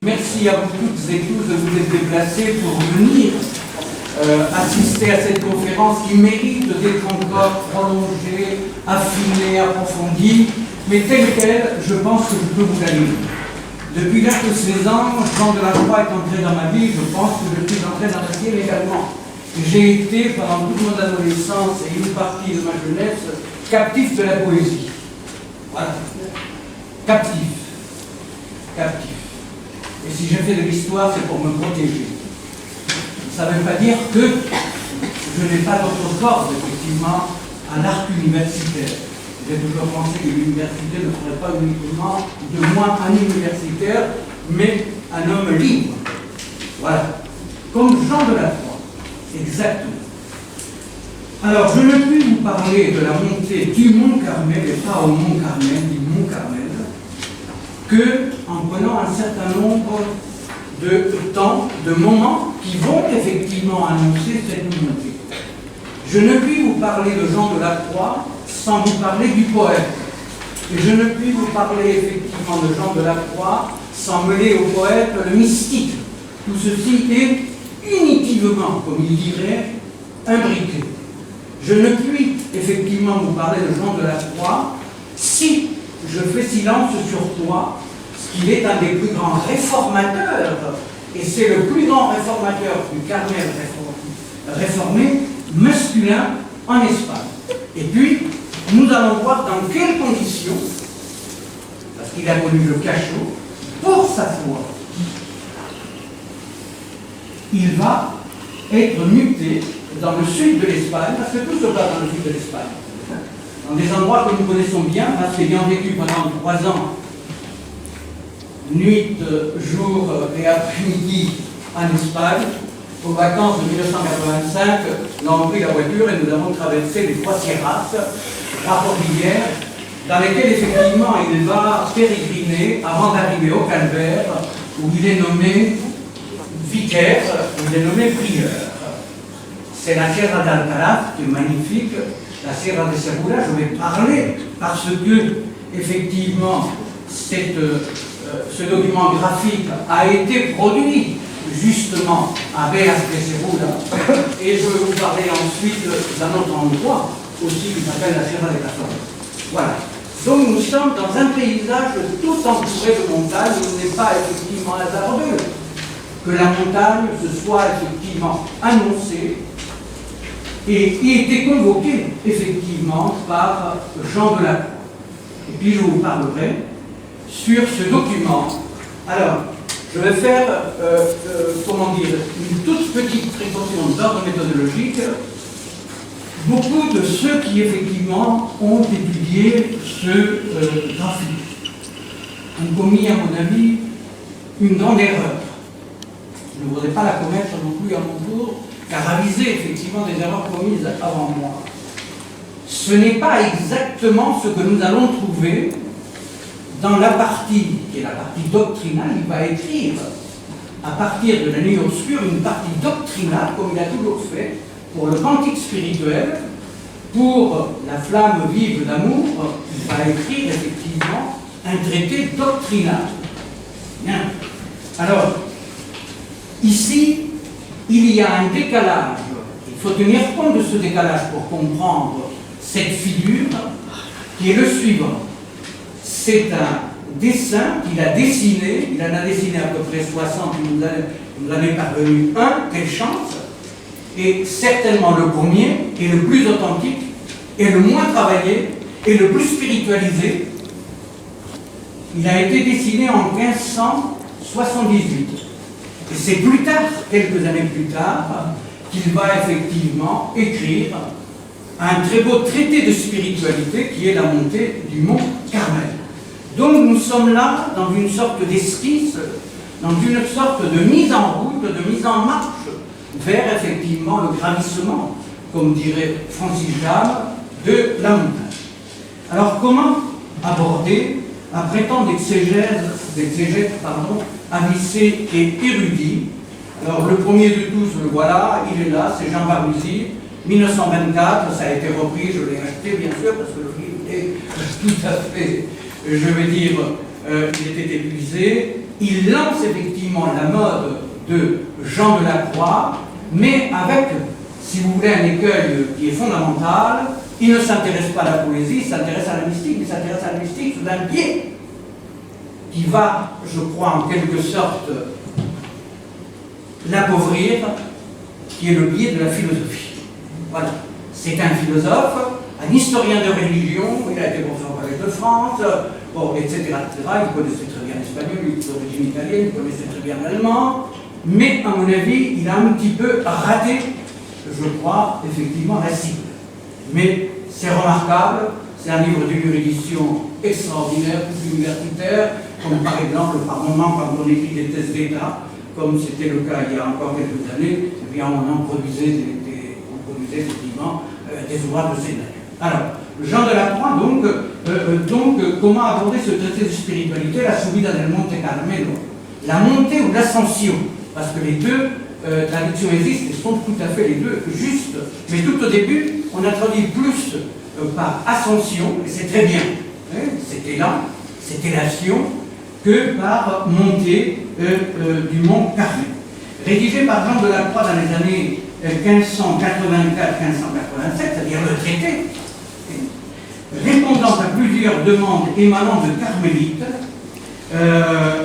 Merci à vous toutes et tous de vous être déplacés pour venir assister à cette conférence qui mérite d'être encore prolongée, affinée, approfondie, mais telle qu'elle, je pense que je peux vous la lire. Depuis l'âge de 16 ans, Jean de la Croix est entré dans ma vie, je pense que je suis entré dans la sienne également. J'ai été, pendant toute mon adolescence et une partie de ma jeunesse, captif de la poésie. Voilà. Captif. Captif. Et si j'ai fait de l'histoire, c'est pour me protéger. Ça ne veut pas dire que je n'ai pas d'autre corde, effectivement, à l'arc universitaire. J'ai toujours pensé que l'université ne serait pas uniquement de moi un universitaire, mais un homme libre. Voilà. Comme Jean de la Croix. Exactement. Alors, je ne puis vous parler de la montée du Mont Carmel, et pas au Mont Carmel, du Mont Carmel, que en prenant un certain nombre de temps, de moments qui vont effectivement annoncer cette montée. Je ne puis vous parler de Jean de la Croix sans vous parler du poète. Et je ne puis vous parler effectivement de Jean de la Croix sans mêler au poète le mystique. Tout ceci est unitivement, comme il dirait, imbriqué. Je ne puis effectivement vous parler de Jean de la Croix si je fais silence sur toi, ce qu'il est un des plus grands réformateurs, et c'est le plus grand réformateur du Carmel réformé masculin en Espagne. Et puis, nous allons voir dans quelles conditions, parce qu'il a connu le cachot, pour sa foi, il va être muté dans le sud de l'Espagne, parce que tout se passe dans le sud de l'Espagne, dans des endroits que nous connaissons bien, parce qu'ayant vécu pendant 3 ans, nuit, jour et après-midi en Espagne, aux vacances de 1985, nous avons pris la voiture et nous avons traversé les 3 sierras, la Cordillère, dans lesquelles effectivement il va pérégriner avant d'arriver au Calvaire, où il est nommé vicaire, où il est nommé prieur. C'est la Sierra d'Alcaraz, qui est magnifique, la Sierra de Segura. Je vais parler parce que, effectivement, ce document graphique a été produit justement à Beas de Segura. Et je vais vous parler ensuite d'un autre endroit aussi qui s'appelle la Sierra de Cazorla. Voilà. Donc nous sommes dans un paysage tout entouré de montagnes. Il n'est pas effectivement hasardeux que la montagne se soit effectivement annoncée et été convoquée effectivement par Jean de la Croix. Et puis je vous parlerai sur ce document. Alors, je vais faire, comment dire, une toute petite précaution d'ordre méthodologique. Beaucoup de ceux qui effectivement ont étudié ce graphique ont commis, à mon avis, une grande erreur. Je ne voudrais pas la commettre non plus à mon tour, car aviser effectivement des erreurs commises avant moi. Ce n'est pas exactement ce que nous allons trouver dans la partie, qui est la partie doctrinale. Il va écrire, à partir de la nuit obscure, une partie doctrinale, comme il a toujours fait, pour le cantique spirituel, pour la flamme vive d'amour, il va écrire effectivement un traité doctrinal. Bien. Alors, ici, il y a un décalage. Il faut tenir compte de ce décalage pour comprendre cette figure qui est le suivant. C'est un dessin qu'il a dessiné, il en a dessiné à peu près 60, il nous en est parvenu un, quelle chance, et certainement le premier, et le plus authentique, et le moins travaillé, et le plus spiritualisé. Il a été dessiné en 1578. Et c'est plus tard, quelques années plus tard, qu'il va effectivement écrire un très beau traité de spiritualité qui est la montée du Mont Carmel. Donc nous sommes là dans une sorte d'esquisse, dans une sorte de mise en route, de mise en marche vers effectivement le gravissement, comme dirait Francis James, de la montagne. Alors comment aborder, après tant d'exégètes avicés et érudits? Alors le premier de tous, le voilà, il est là, c'est Jean Barbuzy, 1924, ça a été repris, je l'ai acheté bien sûr, parce que le livre est tout à fait, je vais dire, il était épuisé, il lance effectivement la mode de Jean de la Croix, mais avec, si vous voulez, un écueil qui est fondamental. Il ne s'intéresse pas à la poésie, il s'intéresse à la mystique, il s'intéresse à la mystique sous un biais qui va, je crois, en quelque sorte, l'appauvrir, qui est le biais de la philosophie. Voilà. C'est un philosophe, un historien de religion, il a été professeur au Collège de France, bon, etc., etc. Il connaissait très bien l'espagnol, il est d'origine italienne, il connaissait très bien l'allemand, mais à mon avis, il a un petit peu raté, je crois, effectivement, la cible. Mais c'est remarquable, c'est un livre d'une érudition extraordinaire, universitaire, comme par exemple, par moment, quand on écrit des thèses d'État, comme c'était le cas il y a encore quelques années, eh bien, on produisait effectivement des ouvrages de ces nature. Alors, Jean de la Croix, comment aborder ce traité de spiritualité, la subida del Monte Carmelo, la montée ou l'ascension, parce que les deux traductions existent et sont tout à fait les deux justes, mais tout au début, on a traduit plus par ascension, et c'est très bien, hein, c'est élan, c'est élation, que par montée du mont Carmel. Rédigé par Jean de la Croix dans les années 1584-1587, c'est-à-dire le traité, répondant à plusieurs demandes émanant de carmélites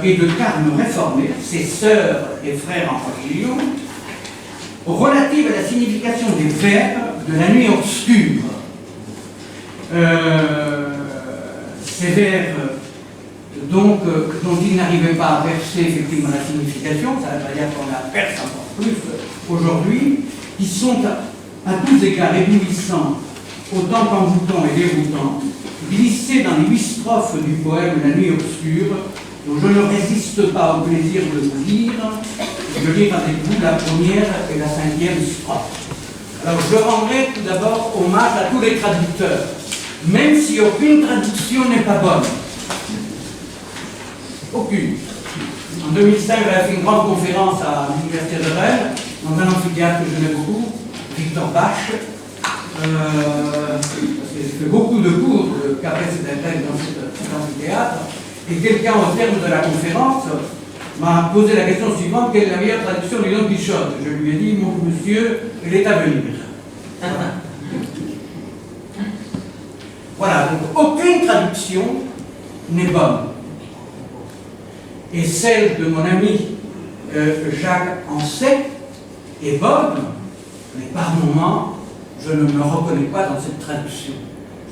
et de carmes réformés, ses sœurs et frères en religion, relatives à la signification des vers de la nuit obscure. Ces vers dont il n'arrivait pas à percer effectivement la signification, ça veut dire qu'on la perce encore plus aujourd'hui, qui sont à tous égards éblouissants, autant qu'envoûtants et déroutants, glissés dans les 8 strophes du poème La nuit obscure, dont je ne résiste pas au plaisir de vous lire, de lire avec vous la première et la 5e strophe. Alors je rendrai tout d'abord hommage à tous les traducteurs, même si aucune traduction n'est pas bonne. Aucune. En 2005, j'avais fait une grande conférence à l'Université de Rennes, dans un amphithéâtre que j'aimais beaucoup, Victor Bach, parce que j'ai fait beaucoup de cours qu'après cette intègre dans cet amphithéâtre, et quelqu'un au terme de la conférence m'a posé la question suivante: quelle est la meilleure traduction du Don Quichotte? Je lui ai dit: mon monsieur, il est à venir. Voilà, donc aucune traduction n'est bonne. Et celle de mon ami Jacques Ancet est bonne, mais par moments, je ne me reconnais pas dans cette traduction.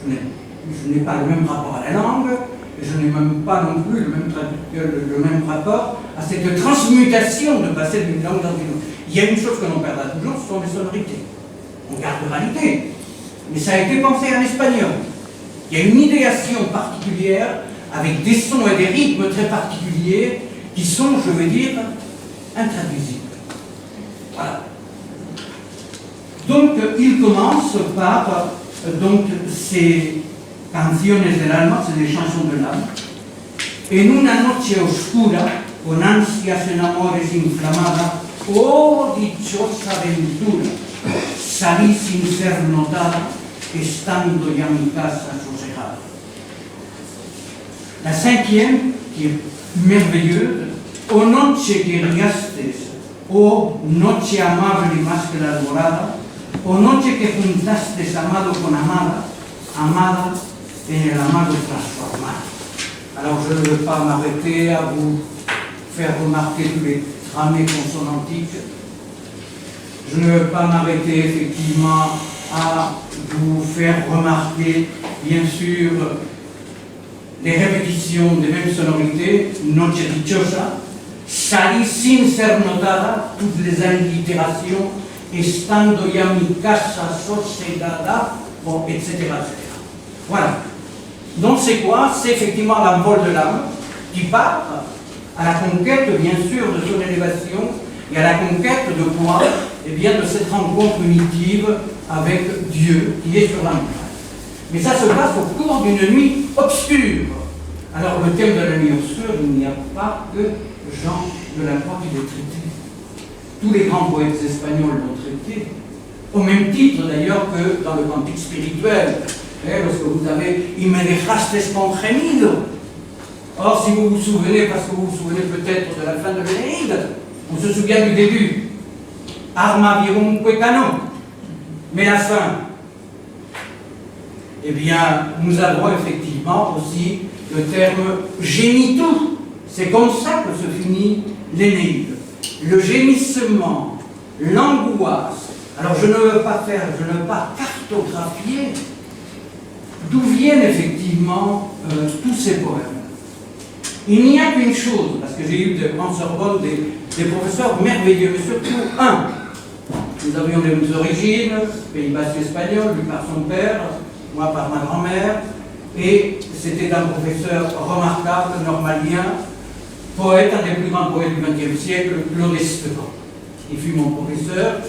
Je n'ai pas le même rapport à la langue, et je n'ai même pas non plus le même rapport à cette transmutation de passer d'une langue dans une autre. Il y a une chose que l'on perdra toujours, ce sont les sonorités. On gardera l'idée, mais ça a été pensé en espagnol. Il y a une idéation particulière avec des sons et des rythmes très particuliers qui sont, je veux dire, intraduisibles. Voilà. Donc, il commence par ces canciones del alma, c'est des chansons de l'âme. En una noche oscura, con ansias en amores inflamada, oh dichosa aventura, salí sin ser notada, estando ya mi casa sosegada. La 5e, qui est merveilleuse, O noche que riastes, oh noche amable más que la alborada, o noche que juntastes amado con amada, amada en el amado transformado. Alors je ne veux pas m'arrêter à vous faire remarquer tous les tramés consonantiques. Je ne veux pas m'arrêter effectivement à vous faire remarquer, bien sûr, les répétitions des mêmes sonorités, noche dichosa, salí sin ser notada, toutes les allitérations, estando ya mi casa sosegada, bon, etc., etc. Voilà. Donc c'est quoi? C'est effectivement l'envol de l'âme qui part à la conquête, bien sûr, de son élévation et à la conquête de quoi? Eh bien, de cette rencontre unitive avec Dieu qui est sur la montagne. Mais ça se passe au cours d'une nuit obscure. Alors, le thème de la nuit obscure, il n'y a pas que Jean de la Croix qui l'a traité. Tous les grands poètes espagnols l'ont traité, au même titre d'ailleurs que dans le cantique spirituel. Lorsque vous avez « Y me dejaste con gemido », Or, si vous vous souvenez, parce que vous vous souvenez peut-être de la fin de l'Énéide, on se souvient du début. Arma virumque canon. Mais la fin, eh bien, nous avons effectivement aussi le terme génitou. C'est comme ça que se finit l'Énéide. Le gémissement, l'angoisse. Alors je ne veux pas cartographier d'où viennent effectivement tous ces poèmes. Il n'y a qu'une chose, parce que j'ai eu en Sorbonne des professeurs merveilleux, mais surtout un. Nous avions les mêmes origines, Pays Basque espagnol, lui par son père, moi par ma grand-mère, et c'était un professeur remarquable, normalien, poète, un des plus grands poètes du XXe siècle, Claude Esteban. Il fut mon professeur,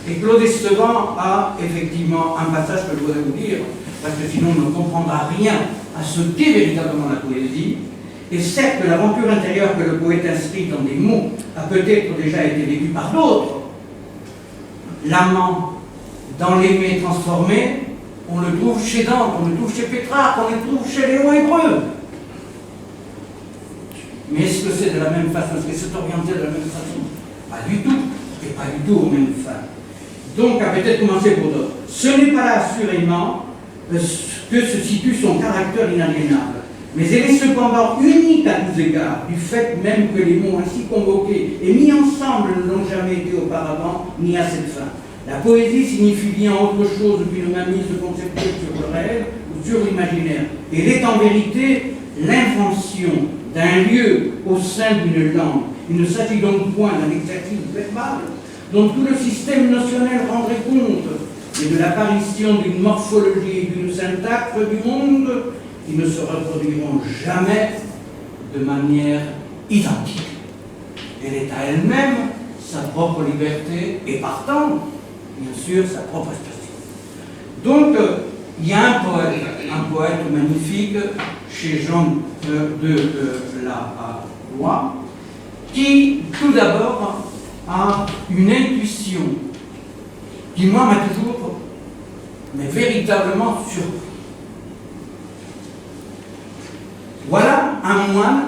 et Claude Esteban a effectivement un passage que je voudrais vous dire, parce que sinon on ne comprendra rien à ce qu'est véritablement la poésie. Et certes, l'aventure intérieure que le poète inscrit dans des mots a peut-être déjà été vécue par d'autres. L'amant dans l'aimé transformé, on le trouve chez Dante, on le trouve chez Pétrarque, on le trouve chez Léon Hébreu. Mais est-ce que c'est de la même façon? Est-ce que c'est orienté de la même façon? Pas du tout, et pas du tout aux mêmes fins. Donc, à peut-être commencer pour d'autres. Ce n'est pas là, assurément, que se situe son caractère inaliénable. Mais elle est cependant unique à tous égards, du fait même que les mots ainsi convoqués et mis ensemble ne l'ont jamais été auparavant, ni à cette fin. La poésie signifie bien autre chose qu'une mainmise conceptuelle sur le rêve ou sur l'imaginaire. Elle est en vérité l'invention d'un lieu au sein d'une langue. Il ne s'agit donc point d'un exercice verbal dont tout le système notionnel rendrait compte, mais de l'apparition d'une morphologie et d'une syntaxe du monde qui ne se reproduiront jamais de manière identique. Elle est à elle-même sa propre liberté et partant, bien sûr, sa propre expression. Donc, il y a un poète magnifique chez Jean de la Loi, qui, tout d'abord, a une intuition qui, moi, m'a toujours, mais véritablement surpris. Voilà un moine,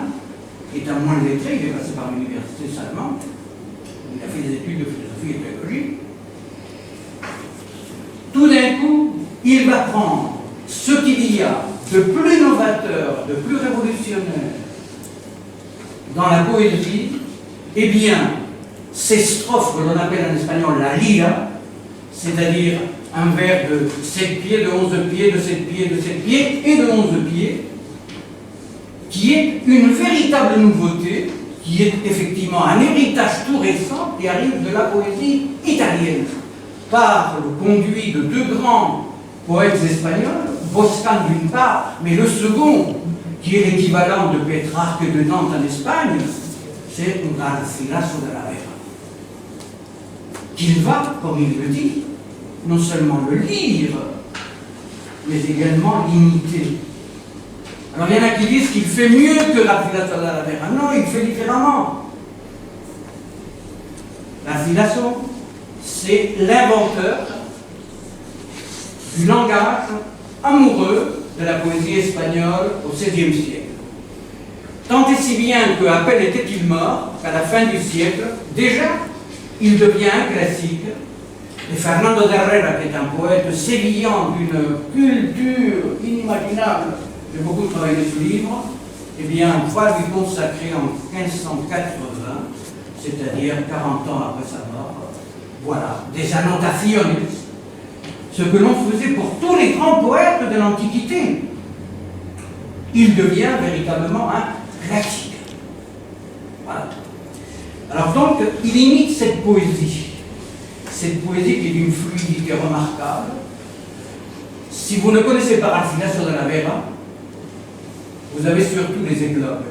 qui est un moine lettré, il est passé par l'université allemande, il a fait des études de philosophie et théologie. Tout d'un coup, il va prendre ce qu'il y a de plus novateur, de plus révolutionnaire dans la poésie, eh bien, ces strophes que l'on appelle en espagnol la lira, c'est-à-dire un vers de 7 pieds, de 11 pieds, de 7 pieds, de 7 pieds et de 11 pieds, qui est une véritable nouveauté, qui est effectivement un héritage tout récent qui arrive de la poésie italienne, par le conduit de deux grands poètes espagnols, Boscan d'une part, mais le second, qui est l'équivalent de Pétrarque et de Nantes en Espagne, c'est Garcilaso de la Vega, qu'il va, comme il le dit, non seulement le lire, mais également l'imiter. Alors il y en a qui disent qu'il fait mieux que Garcilaso de la Vega. Non, il fait différemment. Garcilaso, c'est l'inventeur du langage amoureux de la poésie espagnole au XVIe siècle. Tant et si bien qu'à peine était-il mort, qu'à la fin du siècle, déjà, il devient un classique. Et Fernando de Herrera, qui est un poète sévillan d'une culture inimaginable, j'ai beaucoup travaillé ce livre, eh bien, va lui consacrer en 1580, c'est-à-dire 40 ans après sa mort, voilà, des annotaciones, ce que l'on faisait pour tous les grands poètes de l'Antiquité. Il devient véritablement un classique. Voilà. Alors donc, il imite cette poésie qui est d'une fluidité remarquable. Si vous ne connaissez pas Garcilaso de la Vega, vous avez surtout les églogues.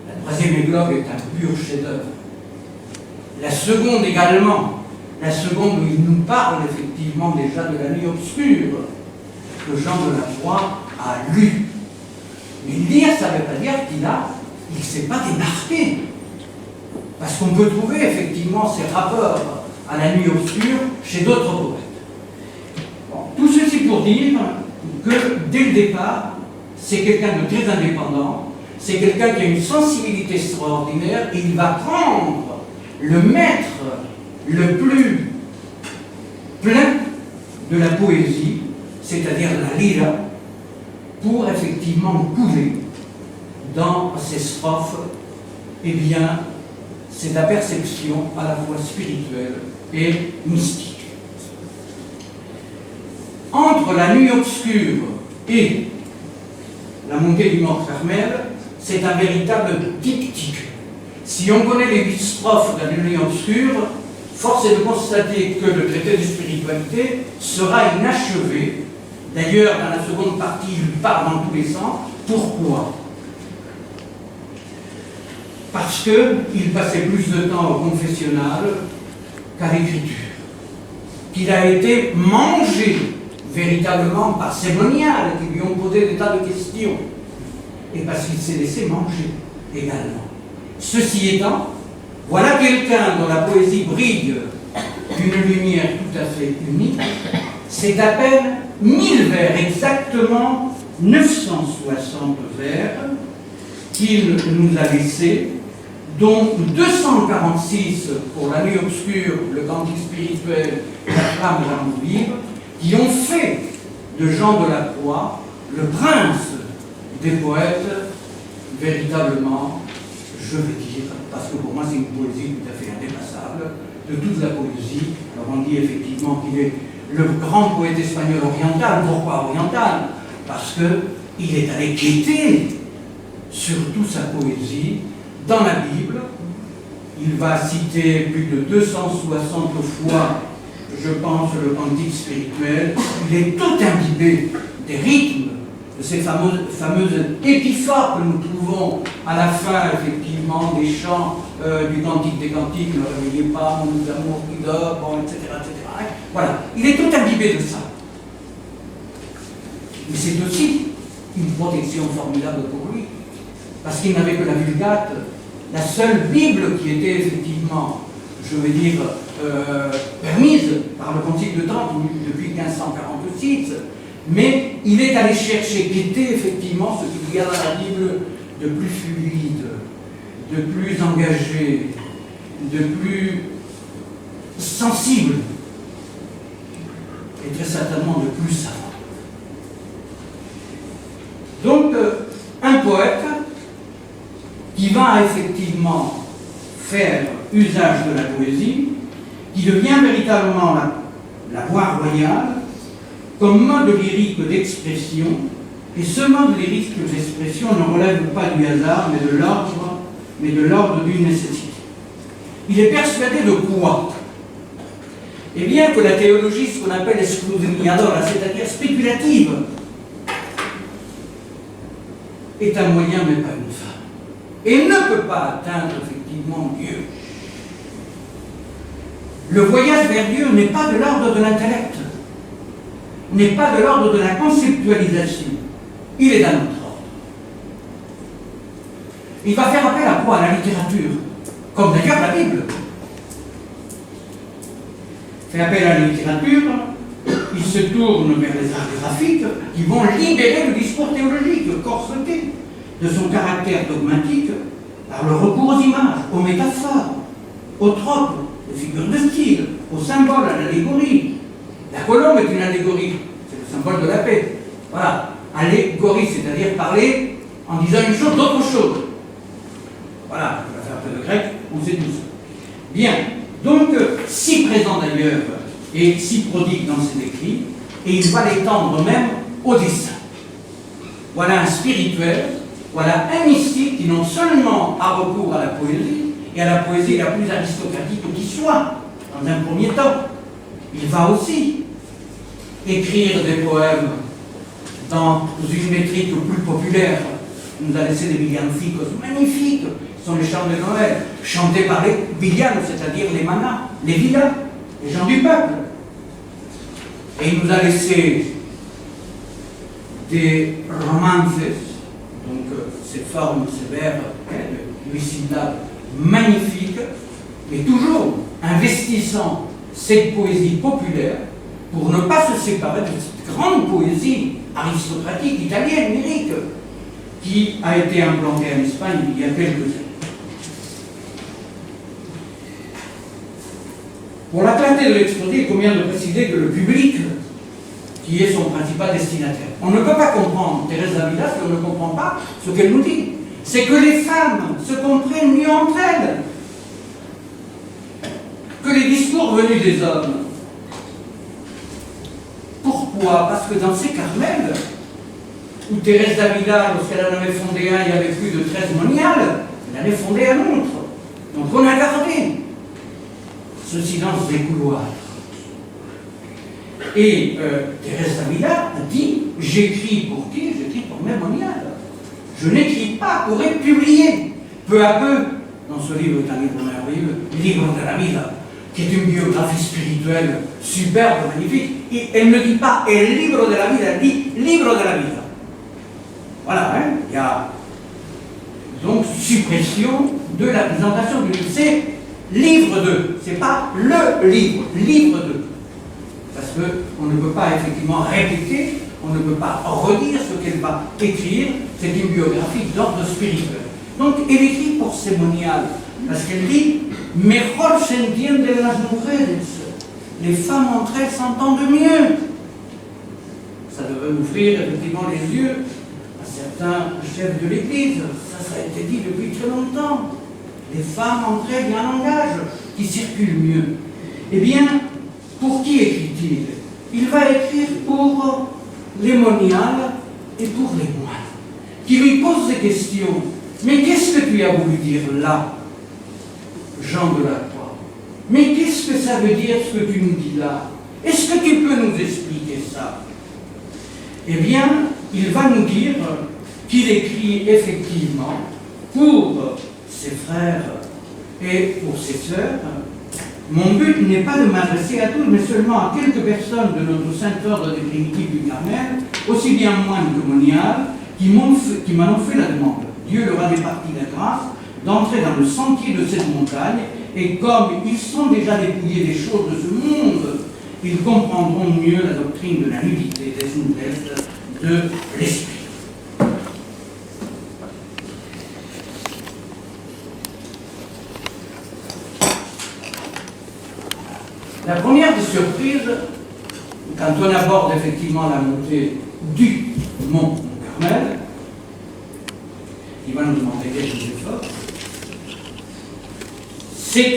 La troisième églogue est un pur chef-d'œuvre. La seconde également, la seconde où il nous parle effectivement déjà de la nuit obscure, que Jean de la Croix a lu. Mais lire, ça ne veut pas dire qu'il ne s'est pas démarqué. Parce qu'on peut trouver effectivement ces rapports à la nuit obscure chez d'autres poètes. Bon, tout ceci pour dire que dès le départ, c'est quelqu'un de très indépendant, c'est quelqu'un qui a une sensibilité extraordinaire et il va prendre le maître le plus plein de la poésie, c'est-à-dire la lyra, pour effectivement couler dans ces strophes, eh bien, c'est la perception à la fois spirituelle et mystique. Entre la nuit obscure et la montée du Mont Carmel, c'est un véritable diptyque. Si on connaît les 8 strophes de la nuit obscure, force est de constater que le traité de spiritualité sera inachevé. D'ailleurs, dans la seconde partie, il part dans tous les sens. Pourquoi? Parce qu'il passait plus de temps au confessionnal qu'à l'écriture. Qu'il a été mangé véritablement par ces moniales qui lui ont posé des tas de questions. Et parce qu'il s'est laissé manger également. Ceci étant, voilà quelqu'un dont la poésie brille d'une lumière tout à fait unique. C'est à peine 1000 vers, exactement 960 vers, qu'il nous a laissés, dont 246 pour la nuit obscure, le cantique spirituel, la flamme de l'amour libre, qui ont fait de Jean de la Croix le prince des poètes, véritablement, je vais dire, parce que pour moi c'est une poésie tout à fait indépassable, de toute la poésie. Alors on dit effectivement qu'il est le grand poète espagnol oriental. Pourquoi oriental? Parce qu'il est allé quêter sur toute sa poésie dans la Bible. Il va citer plus de 260 fois, je pense, le cantique spirituel. Il est tout imbibé des rythmes, de ces fameuses épiphores que nous trouvons à la fin, effectivement, des chants du cantique des cantiques, ne réveillez pas mon amour qui dort, bon, etc., etc. Voilà, il est tout imbibé de ça. Mais c'est aussi une protection formidable pour lui, parce qu'il n'avait que la Vulgate, la seule Bible qui était effectivement, je vais dire, permise par le Concile de Trente depuis 1546, mais il est allé chercher, quêter effectivement ce qu'il y a dans la Bible de plus fluide, de plus engagé, de plus sensible, et très certainement de plus savant. Donc, un poète qui va effectivement faire usage de la poésie, qui devient véritablement la voie royale, comme mode lyrique d'expression, et ce mode lyrique d'expression ne relève pas du hasard, mais de l'ordre d'une nécessité. Il est persuadé de quoi? Eh bien que la théologie, ce qu'on appelle escudrignadora, c'est-à-dire spéculative, est un moyen mais pas une fin, et ne peut pas atteindre effectivement Dieu. Le voyage vers Dieu n'est pas de l'ordre de l'intellect, n'est pas de l'ordre de la conceptualisation, il est dans notre ordre. Il va faire appel à quoi? À la littérature, comme d'ailleurs la Bible. Fait appel à la littérature, il se tourne vers les arts graphiques qui vont libérer le discours théologique corseté de son caractère dogmatique par le recours aux images, aux métaphores, aux tropes, aux figures de style, aux symboles, à l'allégorie. La colombe est une allégorie, c'est le symbole de la paix. Voilà, allégorie, c'est-à-dire parler en disant une chose d'autre chose. Voilà, je vais faire un peu de grec, on sait tout ça. Bien, donc, si présent d'ailleurs, et si prodigue dans ses écrits, et il va l'étendre même au dessin. Voilà un spirituel, voilà un mystique qui non seulement a recours à la poésie, et à la poésie la plus aristocratique qui soit, dans un premier temps, il va aussi écrire des poèmes dans une métrique plus populaire. Il nous a laissé des villancicos magnifiques, ce sont les chants de Noël, chantés par les villanos, c'est-à-dire les manas, les villas, les gens du peuple. Et il nous a laissé des romances, donc ces formes, ces vers, de 8 syllabes magnifiques, mais toujours investissant cette poésie populaire pour ne pas se séparer de cette grande poésie aristocratique, italienne, lyrique, qui a été implanté en Espagne il y a quelques années. Pour la clarté de l'exposé, il convient de préciser que le public, qui est son principal destinataire, on ne peut pas comprendre Thérèse d'Avila si on ne comprend pas ce qu'elle nous dit. C'est que les femmes se comprennent mieux entre elles que les discours venus des hommes. Pourquoi? Parce que dans ces Carmels, où Thérèse d'Avila, lorsqu'elle en avait fondé un, il y avait plus de 13 moniales, elle avait fondé un autre. Donc on a gardé ce silence des couloirs. Et Thérèse d'Avila dit, j'écris pour qui? J'écris pour mes moniales. Je n'écris pas pour être publié. Peu à peu, dans ce livre est un livre merveilleux, Livre de la Vida, qui est une biographie spirituelle superbe, magnifique. Et elle ne dit pas El Libro de la Vida, elle dit Livre de la Vida. Voilà, hein, il y a donc suppression de la présentation du livre. C'est livre 2, c'est pas le livre, livre 2. Parce qu'on ne peut pas effectivement répéter, on ne peut pas redire ce qu'elle va écrire, c'est une biographie d'ordre spirituel. Donc elle écrit pour ses moniales, parce qu'elle dit Mejor se entienden las mujeres, les femmes entre elles s'entendent mieux. Ça devrait ouvrir effectivement les yeux à certains chefs de l'Église, ça a été dit depuis très longtemps. Les femmes entre elles, il y a un langage qui circule mieux. Eh bien, pour qui écrit-il? Il va écrire pour les moniales et pour les moines, qui lui posent des questions. Mais qu'est-ce que tu as voulu dire là, Jean de la Croix? Mais qu'est-ce que ça veut dire ce que tu nous dis là? Est-ce que tu peux nous expliquer ça? Eh bien, il va nous dire qu'il écrit effectivement pour ses frères et pour ses sœurs. Mon but n'est pas de m'adresser à tous, mais seulement à quelques personnes de notre Saint Ordre des Primitifs du Carmel, aussi bien moines que moniales, qui m'en ont fait la demande. Dieu leur a départi la grâce d'entrer dans le sentier de cette montagne, et comme ils sont déjà dépouillés des choses de ce monde, ils comprendront mieux la doctrine de la nudité des nouvelles de l'esprit. La première des surprises, quand on aborde effectivement la montée du mont Carmel, il va nous demander quelques efforts, c'est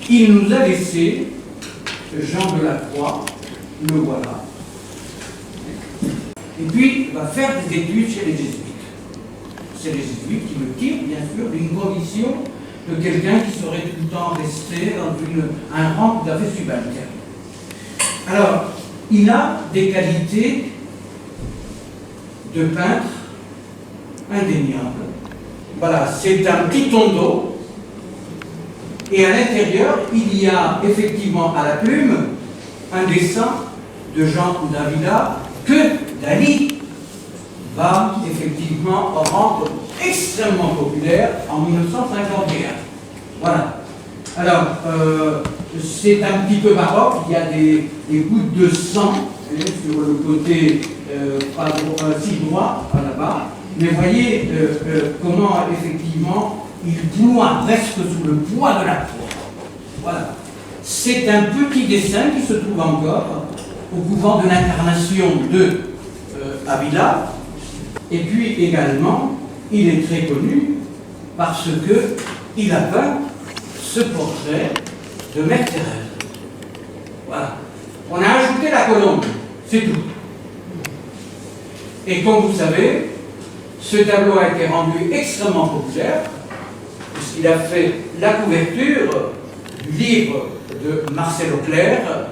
qu'il nous a laissé Jean de la Croix, le voilà, et puis il va faire des études chez les jésuites. C'est les jésuites qui le tirent, bien sûr, d'une condition de quelqu'un qui serait tout le temps resté dans un rang tout à fait subalterne. Alors, il a des qualités de peintre indéniables. Voilà, c'est un petit tondo, et à l'intérieur, il y a effectivement à la plume un dessin de Jean d'Avila que Dali va effectivement rendre extrêmement populaire en 1951. Voilà. Alors, c'est un petit peu baroque, il y a des gouttes de sang sur le côté si droit, là-bas, mais voyez comment effectivement il ploie presque sous le poids de la croix. Voilà. C'est un petit dessin qui se trouve encore au couvent de l'Incarnation de Avila, et puis également, il est très connu parce qu'il a peint ce portrait de Mère Thérèse. Voilà. On a ajouté la colombe, c'est tout. Et comme vous savez, ce tableau a été rendu extrêmement populaire, puisqu'il a fait la couverture du livre de Marcel Auclair,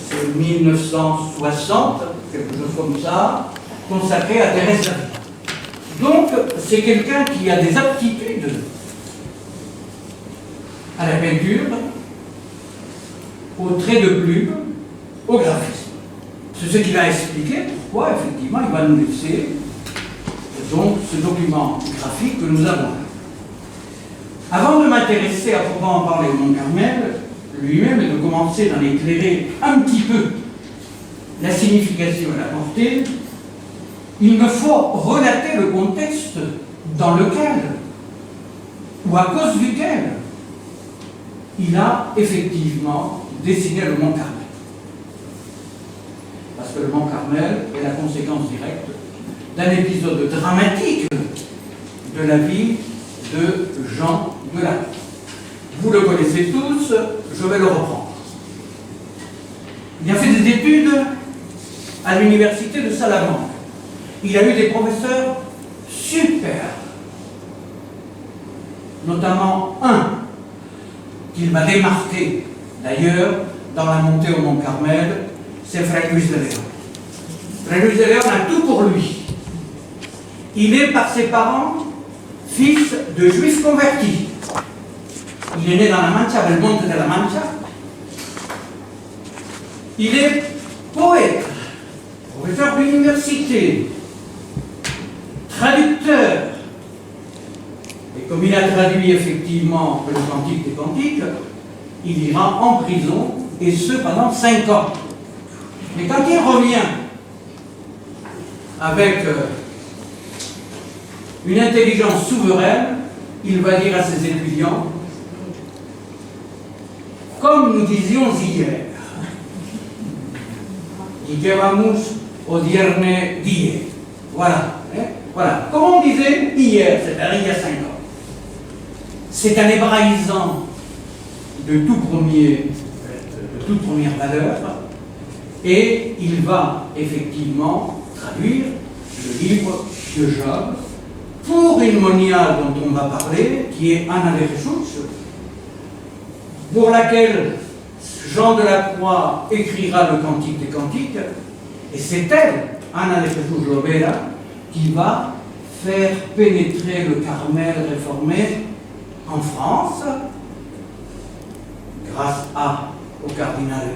c'est 1960, quelque chose comme ça, consacré à Thérèse d'Avila. Donc, c'est quelqu'un qui a des aptitudes à la peinture, au trait de plume, au graphisme. C'est ce qui va expliquer pourquoi, effectivement, il va nous laisser donc ce document graphique que nous avons là. Avant de m'intéresser à proprement parler de Mont Carmel lui-même et de commencer d'en éclairer un petit peu la signification et la portée, il me faut relater le contexte dans lequel, ou à cause duquel, il a effectivement dessiné le Mont Carmel. Parce que le Mont Carmel est la conséquence directe d'un épisode dramatique de la vie de Jean de la Croix. Vous le connaissez tous, je vais le reprendre. Il a fait des études à l'université de Salamanque. Il a eu des professeurs super, notamment un qu'il va démarquer d'ailleurs dans la montée au Mont Carmel, c'est Frère Luis de León. Frère Luis de León a tout pour lui. Il est par ses parents fils de juifs convertis. Il est né dans la Mancha, Belmonte de la Mancha. Il est poète, professeur d'université, traducteur. Et comme il a traduit effectivement le Cantique des Cantiques, il ira en prison, et ce pendant 5 ans. Mais quand il revient avec une intelligence souveraine, il va dire à ses étudiants, comme nous disions hier, Dicevamos odierne die. Voilà. Voilà. Comme on disait hier, c'est-à-dire il y a 5 ans. C'est un hébraïsant de toute première valeur, et il va effectivement traduire le livre de Job pour une moniale dont on va parler, qui est Ana de Jesus, pour laquelle Jean de la Croix écrira le Cantique des Cantiques, et c'est elle, Ana de Jesus Lovera, qui va faire pénétrer le Carmel réformé en France, grâce au cardinal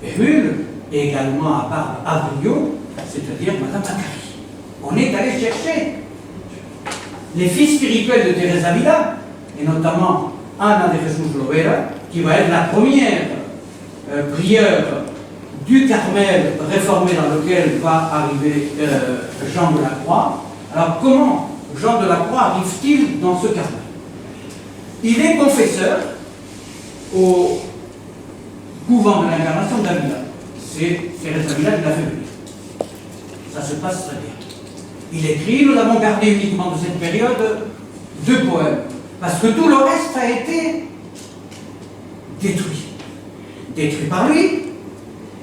Bérulle, et également à Barbe Avrio, c'est-à-dire Madame Macquarie. On est allé chercher les filles spirituelles de Thérèse d'Avila, et notamment Ana de Jesus Lovera, qui va être la première prieure du Carmel réformé dans lequel va arriver Jean de la Croix. Alors comment Jean de la Croix arrive-t-il dans ce Carmel? Il est confesseur au couvent de l'incarnation d'Avila. C'est Thérèse d'Avila qui l'a fait venir. Ça se passe très bien. Il écrit, nous avons gardé uniquement de cette période 2 poèmes, parce que tout le reste a été détruit. Détruit par lui,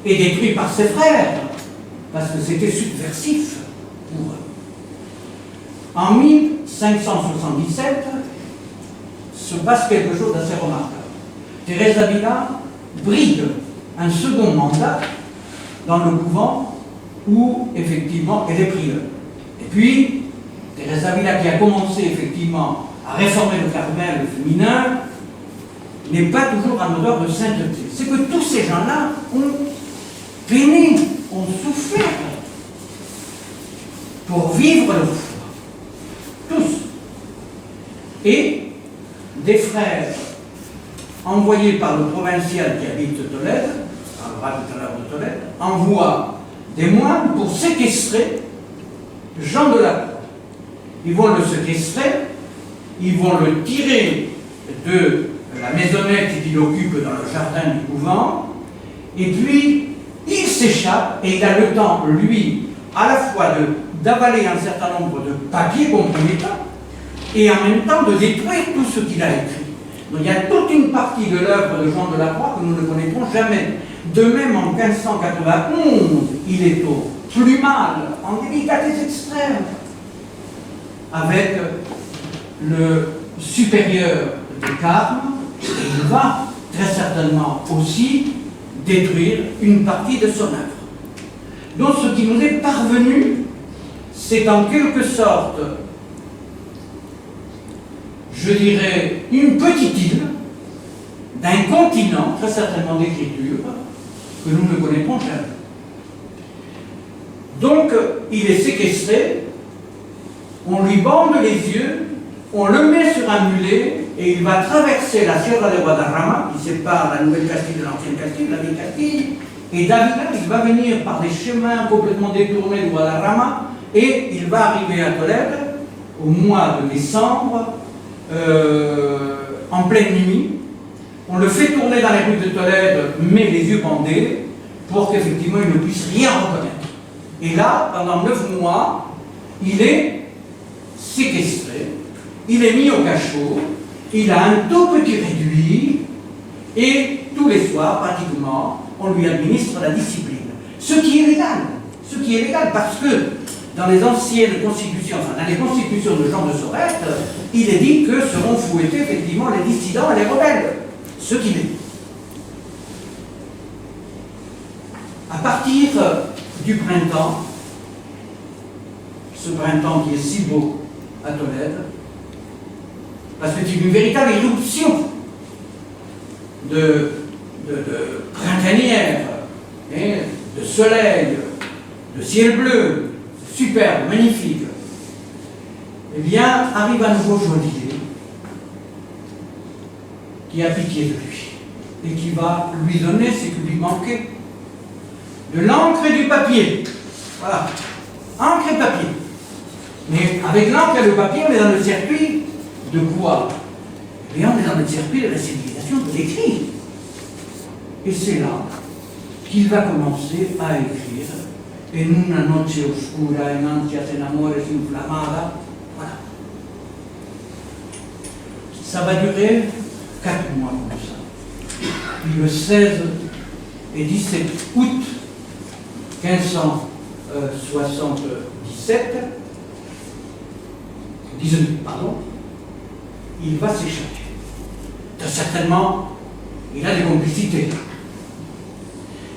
et détruit par ses frères, parce que c'était subversif pour eux. En 1577, se passe quelque chose d'assez remarquable. Thérèse d'Avila bride un second mandat dans le couvent où, effectivement, elle est prieure. Et puis, Thérèse d'Avila, qui a commencé, effectivement, à réformer le Carmel féminin, n'est pas toujours en odeur de sainteté. C'est que tous ces gens-là ont peiné, ont souffert pour vivre leur foi. Tous. Et des frères envoyés par le provincial qui habite Tolède, on parlera tout à l'heure de Tolède, envoient des moines pour séquestrer Jean de la Croix. Ils vont le séquestrer, ils vont le tirer de la maisonnette qu'il occupe dans le jardin du couvent, et puis il s'échappe et il a le temps, lui, à la fois d'avaler un certain nombre de papiers compromettants et en même temps de détruire tout ce qu'il a écrit. Donc il y a toute une partie de l'œuvre de Jean de la Croix que nous ne connaîtrons jamais. De même, en 1591, il est au plus mal, en délicatesse extrême, avec le supérieur de Carmes, et il va très certainement aussi détruire une partie de son œuvre. Donc ce qui nous est parvenu, c'est en quelque sorte, je dirais, une petite île d'un continent, très certainement d'écriture, que nous ne connaîtrons jamais. Donc, il est séquestré, on lui bande les yeux, on le met sur un mulet, et il va traverser la Sierra de Guadarrama, qui sépare la Nouvelle-Castille de l'Ancienne Castille, la Vieille Castille, et d'Avila, il va venir par des chemins complètement détournés de Guadarrama, Et il va arriver à Tolède au mois de décembre, en pleine nuit. On le fait tourner dans les rues de Tolède, mais les yeux bandés, pour qu'effectivement il ne puisse rien reconnaître. Et là, pendant 9 mois, il est séquestré, il est mis au cachot, il a un tout petit réduit, et tous les soirs, pratiquement, on lui administre la discipline. Ce qui est légal, parce que dans les anciennes constitutions, enfin dans les constitutions de Jean de Sorette, il est dit que seront fouettés effectivement les dissidents et les rebelles. Ce qu'il est. À partir du printemps, ce printemps qui est si beau à Tolède, parce que c'est une véritable éruption de printanière, de soleil, de ciel bleu, superbe, magnifique, eh bien, arrive un nouveau geôlier qui a pitié de lui et qui va lui donner ce qui lui manquait, de l'encre et du papier. Voilà, encre et papier. Mais avec l'encre et le papier, on est dans le circuit de quoi? Eh bien, on est dans le circuit de la civilisation de l'écrit. Et c'est là qu'il va commencer à écrire En una noche oscura, en ansias, en amores inflamada. Voilà. Ça va durer 4 mois comme ça. Puis le 16 et 17 août 1577, il va s'échapper. Certainement, il a des complicités.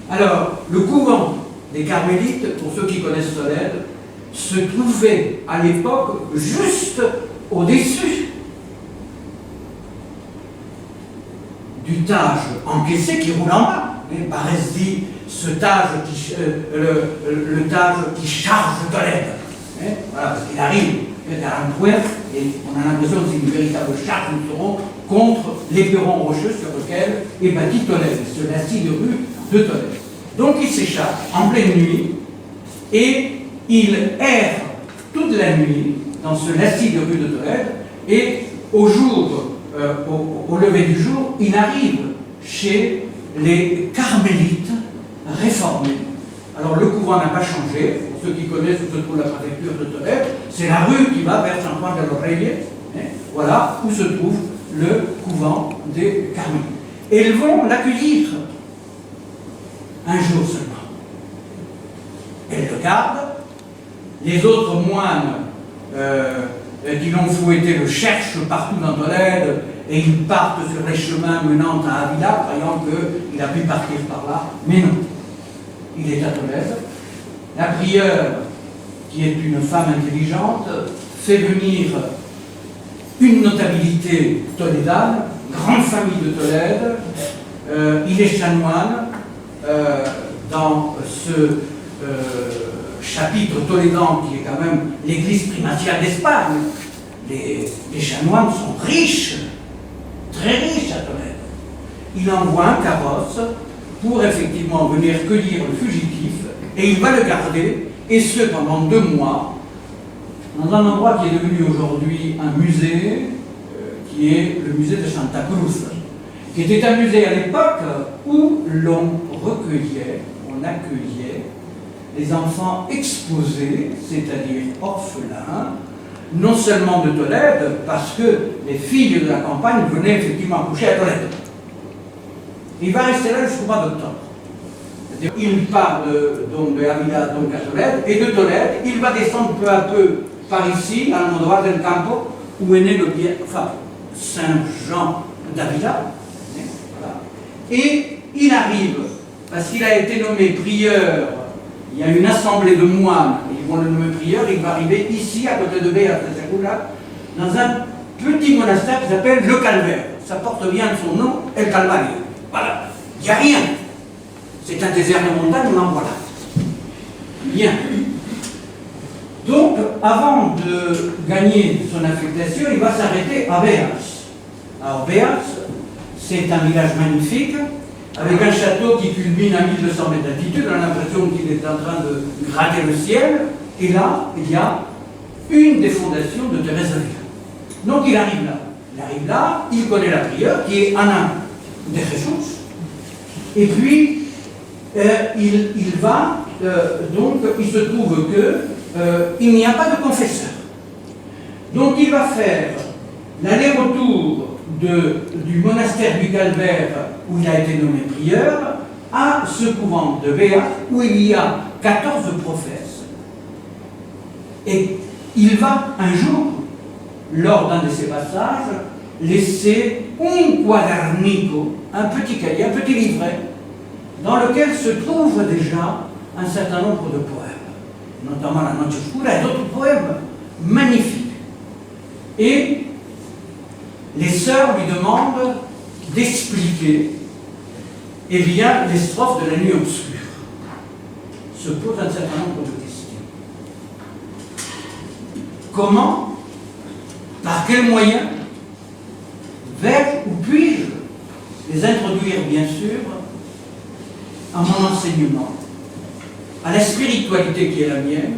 Alors, le couvent des Carmélites, pour ceux qui connaissent Tolède, se trouvait à l'époque juste au-dessus du Tage encaissé qui roule en bas. Barès dit ce Tage le Tage qui charge Tolède. Voilà, parce qu'il arrive à un point et on a l'impression que c'est une véritable charge de taureau contre l'éperon rocheux sur lequel est bâti Tolède, ce lacis de rue de Tolède. Donc il s'échappe en pleine nuit et il erre toute la nuit dans ce lacis de rue de Tolède et au lever du jour, il arrive chez les Carmélites réformés. Alors le couvent n'a pas changé, pour ceux qui connaissent où se trouve la préfecture de Tolède, c'est la rue qui va vers San Juan de los Reyes, voilà où se trouve le couvent des Carmélites. Et ils vont l'accueillir un jour seulement. Elle le garde, les autres moines qui l'ont fouetté le cherchent partout dans Tolède et ils partent sur les chemins menant à Avila, croyant qu'il a pu partir par là, mais non. Il est à Tolède. La prieure, qui est une femme intelligente, fait venir une notabilité tolédane, grande famille de Tolède. Il est chanoine dans ce chapitre tolédan qui est quand même l'église primatiale d'Espagne. Les chanoines sont riches, très riches à Tolède. Il envoie un carrosse pour effectivement venir cueillir le fugitif et il va le garder, et ce pendant 2 mois, dans un endroit qui est devenu aujourd'hui un musée, qui est le musée de Santa Cruz, qui était un musée à l'époque où l'on recueillait, on accueillait les enfants exposés, c'est-à-dire orphelins, non seulement de Tolède, parce que les filles de la campagne venaient effectivement coucher à Tolède. Il va rester là jusqu'au mois d'octobre. Il part de Avila donc à Tolède, et de Tolède, il va descendre peu à peu par ici, à Almodóvar del Campo, où est né Saint Jean d'Avila. Voilà. Et il arrive, parce qu'il a été nommé prieur, il y a une assemblée de moines, ils vont le nommer prieur, il va arriver ici, à côté de Béat, dans un petit monastère qui s'appelle le Calvaire. Ça porte bien son nom, El Calvario. Voilà, il n'y a rien. C'est un désert de montagne, on en voilà. Bien. Donc, avant de gagner son affectation, il va s'arrêter à Béas. Alors, Béas, c'est un village magnifique, avec un château qui culmine à 1200 mètres d'altitude. On a l'impression qu'il est en train de gratter le ciel. Et là, il y a une des fondations de Thérèse d'Avila. Donc il arrive là. Il arrive là, il connaît la prieure, qui est un des ressources. Et puis, il va, donc, il se trouve qu'il n'y a pas de confesseur. Donc il va faire l'aller-retour du monastère du Calvaire, où il a été nommé prieur, à ce couvent de Béat, où il y a 14 professes. Et il va un jour, lors d'un de ces passages, laisser un quadernito, un petit cahier, un petit livret, dans lequel se trouve déjà un certain nombre de poèmes, notamment La Noche Oscura et d'autres poèmes magnifiques. Et les sœurs lui demandent d'expliquer eh bien, les strophes de La Nuit Obscure. Se pose un certain nombre de questions. Comment, par quels moyens, vers où puis-je les introduire, bien sûr, à mon enseignement, à la spiritualité qui est la mienne,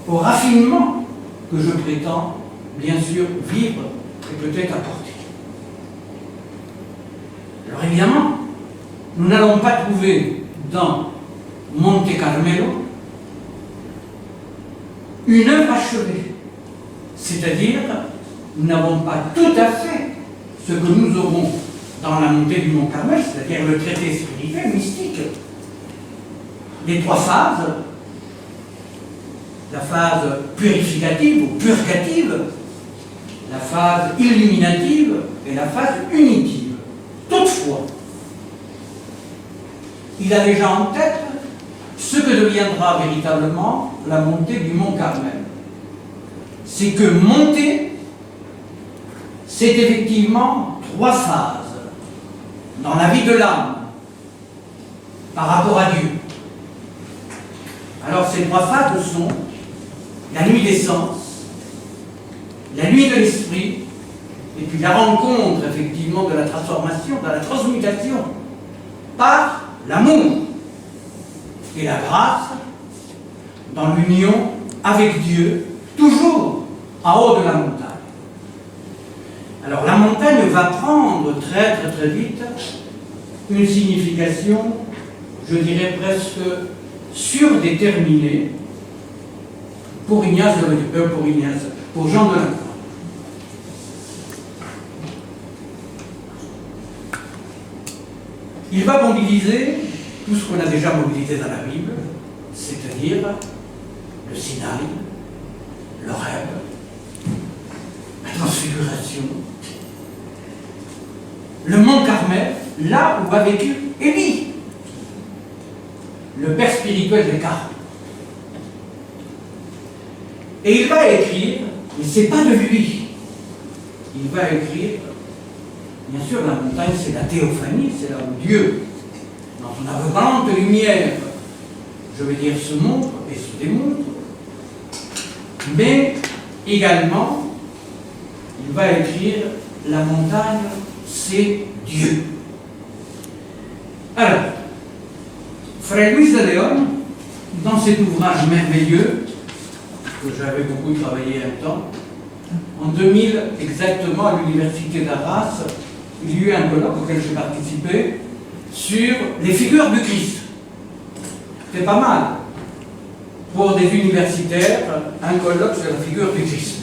au raffinement que je prétends, bien sûr, vivre et peut-être apporter. Alors évidemment, nous n'allons pas trouver dans Monte Carmelo une œuvre achevée. C'est-à-dire, nous n'avons pas tout à fait ce que nous aurons dans la montée du Mont Carmel, c'est-à-dire le traité spirituel, mystique. Les trois phases, la phase purificative ou purgative, la phase illuminative et la phase unitive. Toutefois, il a déjà en tête ce que deviendra véritablement la montée du Mont Carmel. C'est que monter, c'est effectivement trois phases dans la vie de l'âme par rapport à Dieu. Alors ces trois phases sont la nuit des sens, la nuit de l'esprit, et puis la rencontre effectivement de la transformation, de la transmutation par l'amour et la grâce dans l'union avec Dieu, toujours en haut de la montagne. Alors la montagne va prendre très très très vite une signification, je dirais presque surdéterminée pour pour Jean de la Croix. Il va mobiliser tout ce qu'on a déjà mobilisé dans la Bible, c'est-à-dire le Sinaï, le rêve, la transfiguration, le mont Carmel, là où a vécu Élie, le père spirituel des Carmes. Et il va écrire, mais ce n'est pas de lui, il va écrire, bien sûr la montagne c'est la théophanie, c'est là où Dieu, dans son aveuglante lumière, je veux dire, se montre et se démontre, mais également, il va écrire la montagne c'est Dieu. Alors, Frère Luis de León, dans cet ouvrage merveilleux, que j'avais beaucoup travaillé un temps, en 2000, exactement à l'université d'Arras, il y a eu un colloque auquel j'ai participé sur les figures du Christ. C'est pas mal pour des universitaires, un colloque sur la figure du Christ.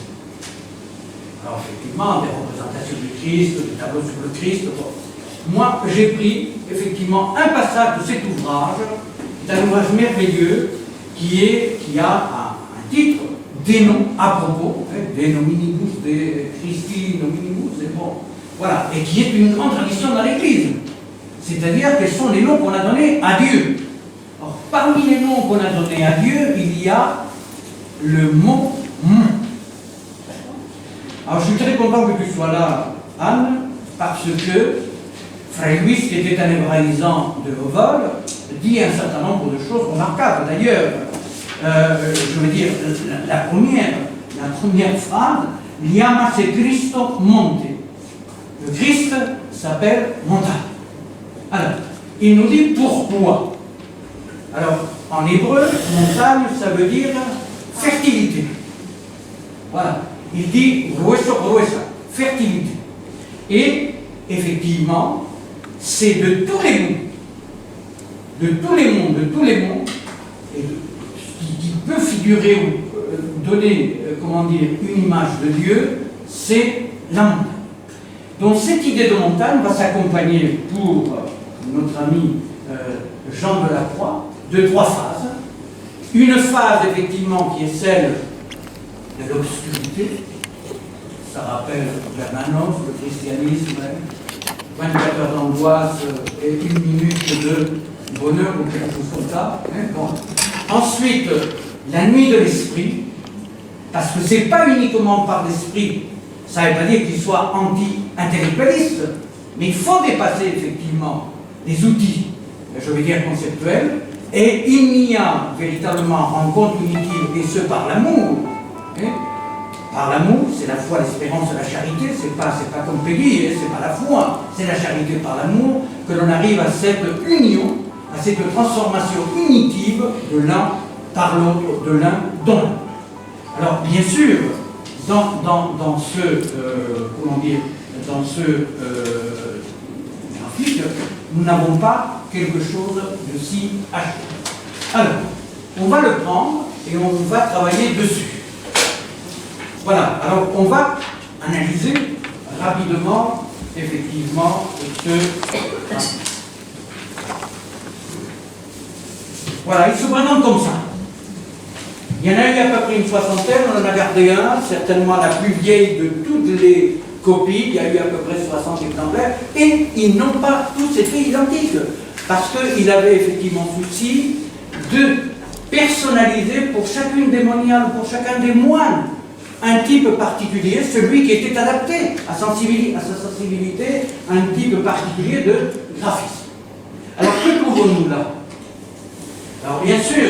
Alors effectivement, des représentations du Christ, des tableaux sur le Christ. Bon. Moi, j'ai pris effectivement un passage de cet ouvrage, c'est un ouvrage merveilleux qui a un titre, des noms à propos, des nominibus, des Christi nominibus, et bon, voilà, et qui est une grande tradition dans l'Église. C'est-à-dire quels sont les noms qu'on a donnés à Dieu. Or, parmi les noms qu'on a donnés à Dieu, il y a le mot mon. Alors, je suis très content que tu sois là, Anne, parce que Frère Luis, qui était un hébraïsant de haut vol, dit un certain nombre de choses remarquables. D'ailleurs, je veux dire, la première phrase, Llamas Cristo Monte. Le Christ s'appelle montagne. Alors, il nous dit pourquoi. Alors, en hébreu, montagne, ça veut dire fertilité. Voilà. Il dit grueso, gruesa, fertilité. Et effectivement, c'est de tous les mondes, et qui peut figurer ou donner, comment dire, une image de Dieu, c'est la montagne. Donc cette idée de montagne va s'accompagner pour notre ami Jean de la Croix de 3 phases. Une phase effectivement qui est celle de l'obscurité, ça rappelle Germanos, le christianisme, 24 heures d'angoisse et 1 minute de bonheur ou quelque chose comme ça. Bon. Ensuite, la nuit de l'esprit, parce que ce n'est pas uniquement par l'esprit, ça ne veut pas dire qu'il soit anti-intellectualiste, mais il faut dépasser effectivement les outils, je vais dire conceptuels, et il n'y a véritablement rencontre unitive, et ce par l'amour. Par l'amour, c'est la foi, l'espérance et la charité, c'est pas comme Peggy, c'est pas la foi, c'est la charité par l'amour, que l'on arrive à cette union, à cette transformation unitive de l'un par l'autre, de l'un dans l'autre. Alors, bien sûr, dans ce graphique, nous n'avons pas quelque chose de si acheté. Alors, on va le prendre et on va travailler dessus. Voilà, alors on va analyser rapidement, effectivement, ce... Voilà, il se présente comme ça. Il y en a eu à peu près une soixantaine, on en a gardé un, certainement la plus vieille de toutes les copies, il y a eu à peu près 60 exemplaires, et ils n'ont pas tous été identiques, parce qu'il avait effectivement souci de personnaliser pour chacune des moniales, pour chacun des moines, un type particulier, celui qui était adapté à sa sensibilité, un type particulier de graphisme. Alors que trouvons-nous là? Alors bien sûr,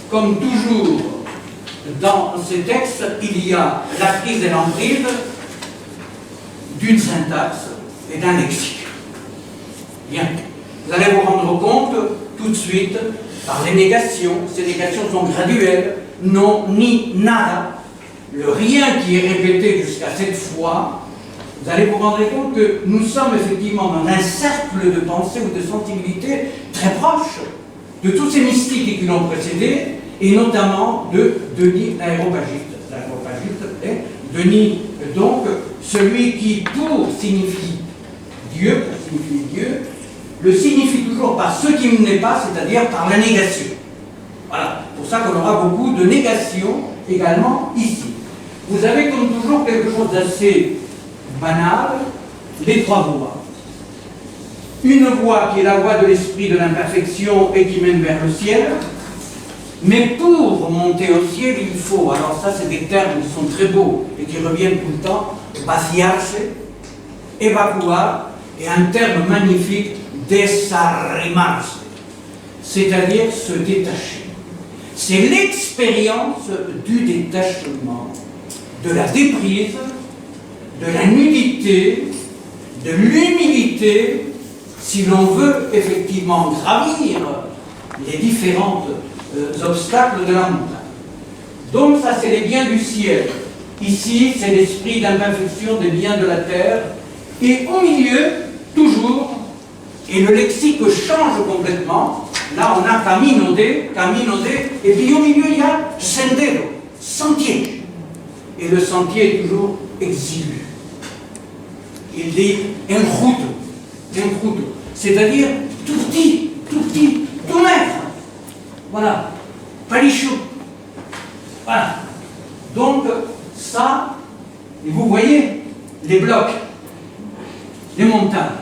comme toujours dans ces textes, il y a la prise et l'emprise d'une syntaxe et d'un lexique. Bien, vous allez vous rendre compte tout de suite par les négations. Ces négations sont graduelles, non, ni, nada. Le rien qui est répété jusqu'à cette fois, vous allez vous rendre compte que nous sommes effectivement dans un cercle de pensée ou de sensibilité très proche de tous ces mystiques qui l'ont précédé, et notamment de Denis l'Aréopagite. L'Aréopagite est Denis, donc, celui qui, pour signifier Dieu, le signifie toujours par ce qui n'est pas, c'est-à-dire par la négation. Voilà, pour ça qu'on aura beaucoup de négations également ici. Vous avez comme toujours quelque chose d'assez banal, les 3 voies. Une voie qui est la voie de l'esprit de l'imperfection et qui mène vers le ciel. Mais pour monter au ciel, il faut, alors ça c'est des termes qui sont très beaux et qui reviennent tout le temps, vaciarse, évacuar, et un terme magnifique, desarrimarse, c'est-à-dire se détacher. C'est l'expérience du détachement, de la déprise, de la nudité, de l'humilité, si l'on veut effectivement gravir les différents obstacles de la montagne. Donc ça c'est les biens du ciel. Ici c'est l'esprit d'imperfection des biens de la terre. Et au milieu, toujours, et le lexique change complètement. Là on a camino de, et puis au milieu il y a sendero, sentier. Et le sentier est toujours exigu. Il dit enjuto, c'est-à-dire tout petit, tout maigre. Voilà, palichou. Voilà. Donc, ça, et vous voyez les blocs, les montagnes.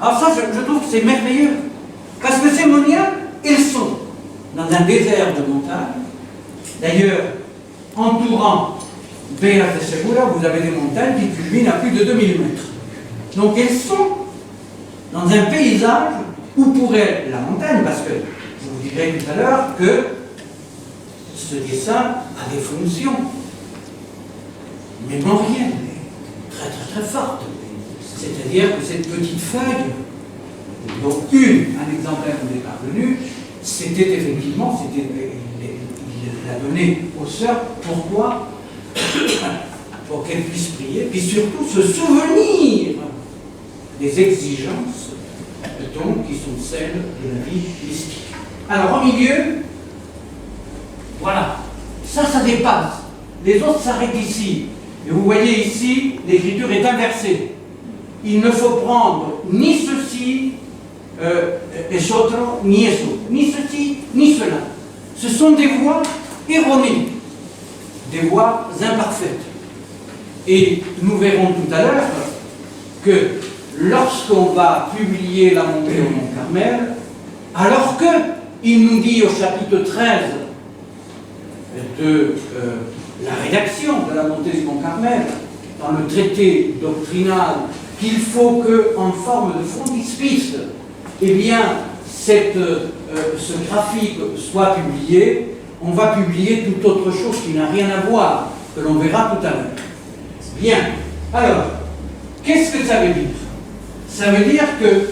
Alors ça, je trouve que c'est merveilleux. Parce que ces moniales, elles sont dans un désert de montagnes. D'ailleurs, entourant Beras de Segura, vous avez des montagnes qui culminent à plus de 2000 mètres. Donc elles sont dans un paysage où pourrait la montagne, parce que je vous dirai tout à l'heure que ce dessin a des fonctions mémorielles, très fortes. C'est-à-dire que cette petite feuille, dont un exemplaire nous est parvenu, c'était effectivement, il l'a donné aux sœurs. Pourquoi? Pour qu'elles puissent prier, puis surtout se souvenir des exigences donc, qui sont celles de la vie mystique. Alors, au milieu, voilà, ça dépasse. Les autres s'arrêtent ici. Et vous voyez ici, l'écriture est inversée. Il ne faut prendre ni ceci, es otro, ni eso, ni ceci, ni cela. Ce sont des voies erronées, des voies imparfaites. Et nous verrons tout à l'heure que lorsqu'on va publier la montée au Mont Carmel, alors qu'il nous dit au chapitre 13 de la rédaction de la montée du Mont Carmel, dans le traité doctrinal, qu'il faut qu'en forme de frontispice, eh bien, ce graphique soit publié, on va publier toute autre chose qui n'a rien à voir, que l'on verra tout à l'heure. Bien. Alors, qu'est-ce que ça veut dire? Ça veut dire que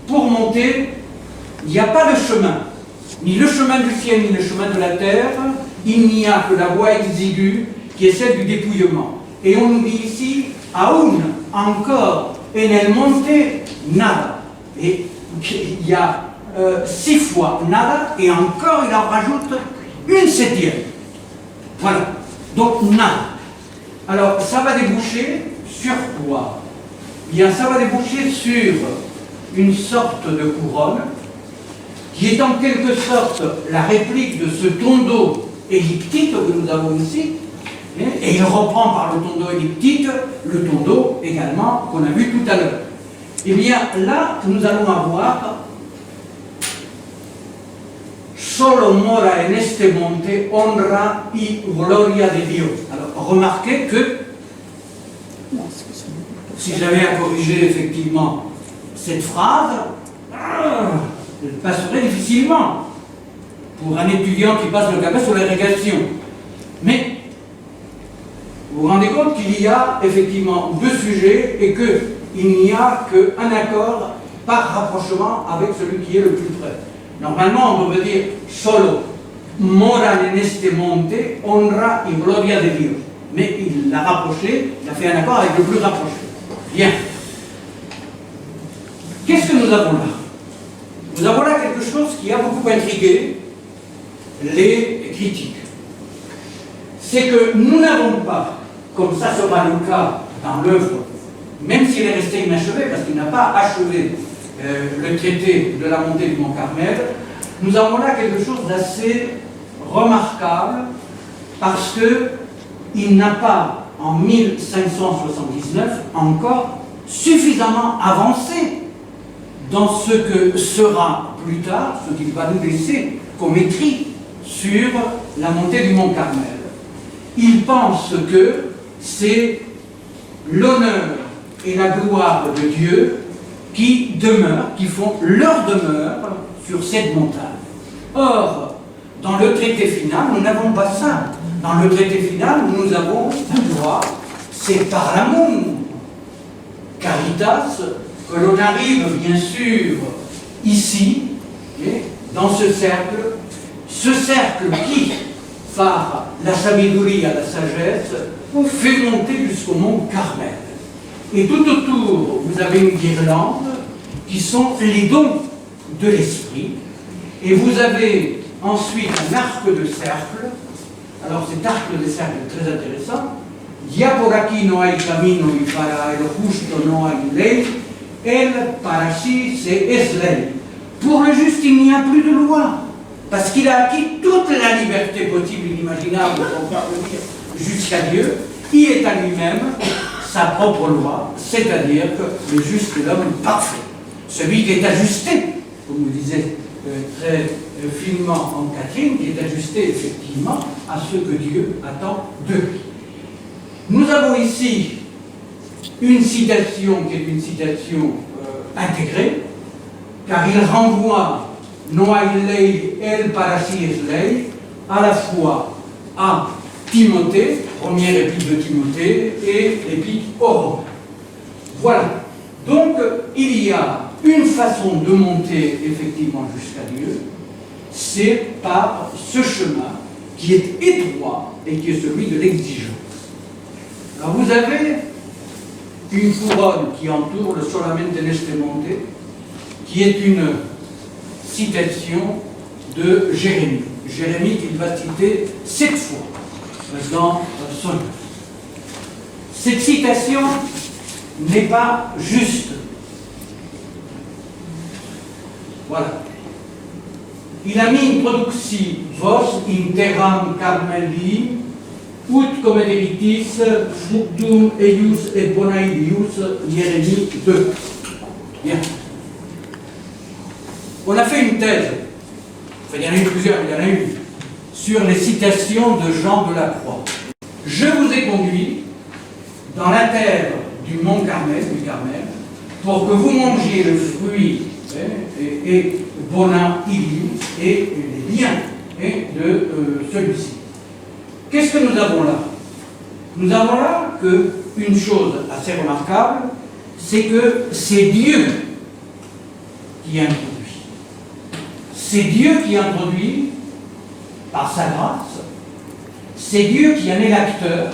pour monter, il n'y a pas de chemin. Ni le chemin du ciel, ni le chemin de la terre. Il n'y a que la voie exiguë qui est celle du dépouillement. Et on nous dit ici, aún, encore, en el monte, nada. Et il y a 6 fois nada, et encore il en rajoute une 7e. Voilà. Donc nada. Alors, ça va déboucher sur quoi? Eh bien, ça va déboucher sur une sorte de couronne qui est en quelque sorte la réplique de ce tondo elliptique que nous avons ici, et il reprend par le tondo elliptique le tondo également qu'on a vu tout à l'heure. Eh bien, là, nous allons avoir Solo mora en este monte honra y gloria de Dios. Alors, remarquez que, si j'avais à corriger effectivement cette phrase, elle passerait difficilement pour un étudiant qui passe le CAPES sur l'agrégation. Mais, vous vous rendez compte qu'il y a effectivement 2 sujets et qu'il n'y a qu'un accord par rapprochement avec celui qui est le plus près. Normalement, on devrait dire solo mora en este monte honra y gloria de Dios. Mais il l'a rapproché, il a fait un accord avec le plus rapproché. Bien. Qu'est-ce que nous avons là? Nous avons là quelque chose qui a beaucoup intrigué les critiques. C'est que nous n'avons pas, comme ça sera le cas dans l'œuvre, même s'il est resté inachevé, parce qu'il n'a pas achevé le traité de la montée du Mont Carmel, nous avons là quelque chose d'assez remarquable parce qu'il n'a pas, en 1579, encore suffisamment avancé dans ce que sera plus tard, ce qu'il va nous laisser comme écrit sur la montée du Mont Carmel. Il pense que c'est l'honneur et la gloire de Dieu qui demeurent, qui font leur demeure sur cette montagne. Or, dans le traité final, nous n'avons pas ça. Dans le traité final, nous avons un droit, c'est par l'amour, caritas, que l'on arrive bien sûr ici, dans ce cercle qui, par la sabiduria, la sagesse, fait monter jusqu'au mont Carmel. Et tout autour, vous avez une guirlande qui sont les dons de l'esprit. Et vous avez ensuite un arc de cercle. Alors cet arc de cercle est très intéressant. Ya por aquí no hay camino y para el justo no hay ley. El para sí es ley. Pour le juste, il n'y a plus de loi. Parce qu'il a acquis toute la liberté possible et inimaginable pour parvenir jusqu'à Dieu. Il est à lui-même sa propre loi, c'est-à-dire que le juste est l'homme parfait, celui qui est ajusté, comme vous disait très finement en Catherine, qui est ajusté effectivement à ce que Dieu attend de lui. Nous avons ici une citation qui est une citation intégrée, car il renvoie no hay ley, el para sí es ley, à la fois à Timothée, première épître de Timothée, et l'épître aux Romains. Voilà. Donc, il y a une façon de monter effectivement jusqu'à Dieu, c'est par ce chemin qui est étroit et qui est celui de l'exigence. Alors vous avez une couronne qui entoure le Solamente en este monte, qui est une citation de Jérémie. Jérémie qu'il va citer 7 fois dans son œuvre. Cette citation n'est pas juste. Voilà. Il a mis introducti vos in terram Carmeli, ut comederitis fructum eius et bonailius, Jérémie 2. Bien. On a fait une thèse, enfin il y en a eu plusieurs, il y en a une, sur les citations de Jean de la Croix. Je vous ai conduit dans la terre du mont Carmel, pour que vous mangiez le fruit et Bona Ilius et les liens de celui-ci. Qu'est-ce que nous avons là? Nous avons là une chose assez remarquable, c'est que c'est Dieu qui introduit. C'est Dieu qui introduit par sa grâce, c'est Dieu qui en est l'acteur,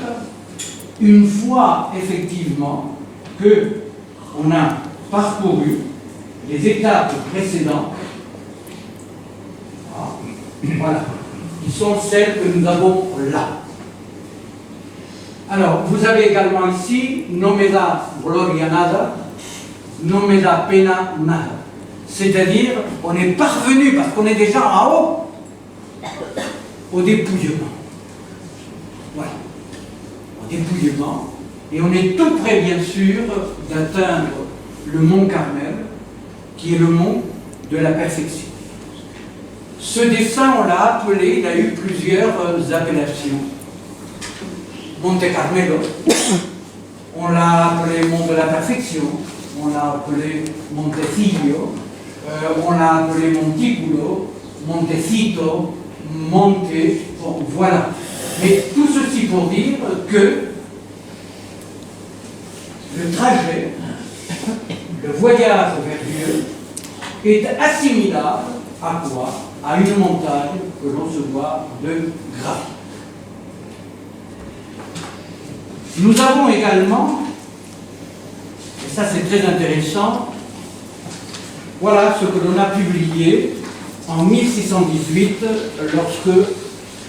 une fois effectivement qu'on a parcouru les étapes précédentes, voilà, qui sont celles que nous avons là. Alors, vous avez également ici no me da gloria nada, no me da pena nada. C'est-à-dire, on est parvenu, parce qu'on est déjà en haut, au dépouillement. Voilà. Au dépouillement. Et on est tout près, bien sûr, d'atteindre le mont Carmel, qui est le mont de la perfection. Ce dessin, on l'a appelé, il a eu plusieurs appellations. Monte Carmelo, on l'a appelé mont de la perfection, on l'a appelé Montecillo, on l'a appelé Monticulo, Montecito, Monte, bon, voilà. Mais tout ceci pour dire que le trajet, le voyage vers Dieu, est assimilable à quoi? À une montagne que l'on se doit de gravir. Nous avons également, et ça c'est très intéressant, voilà ce que l'on a publié en 1618, lorsque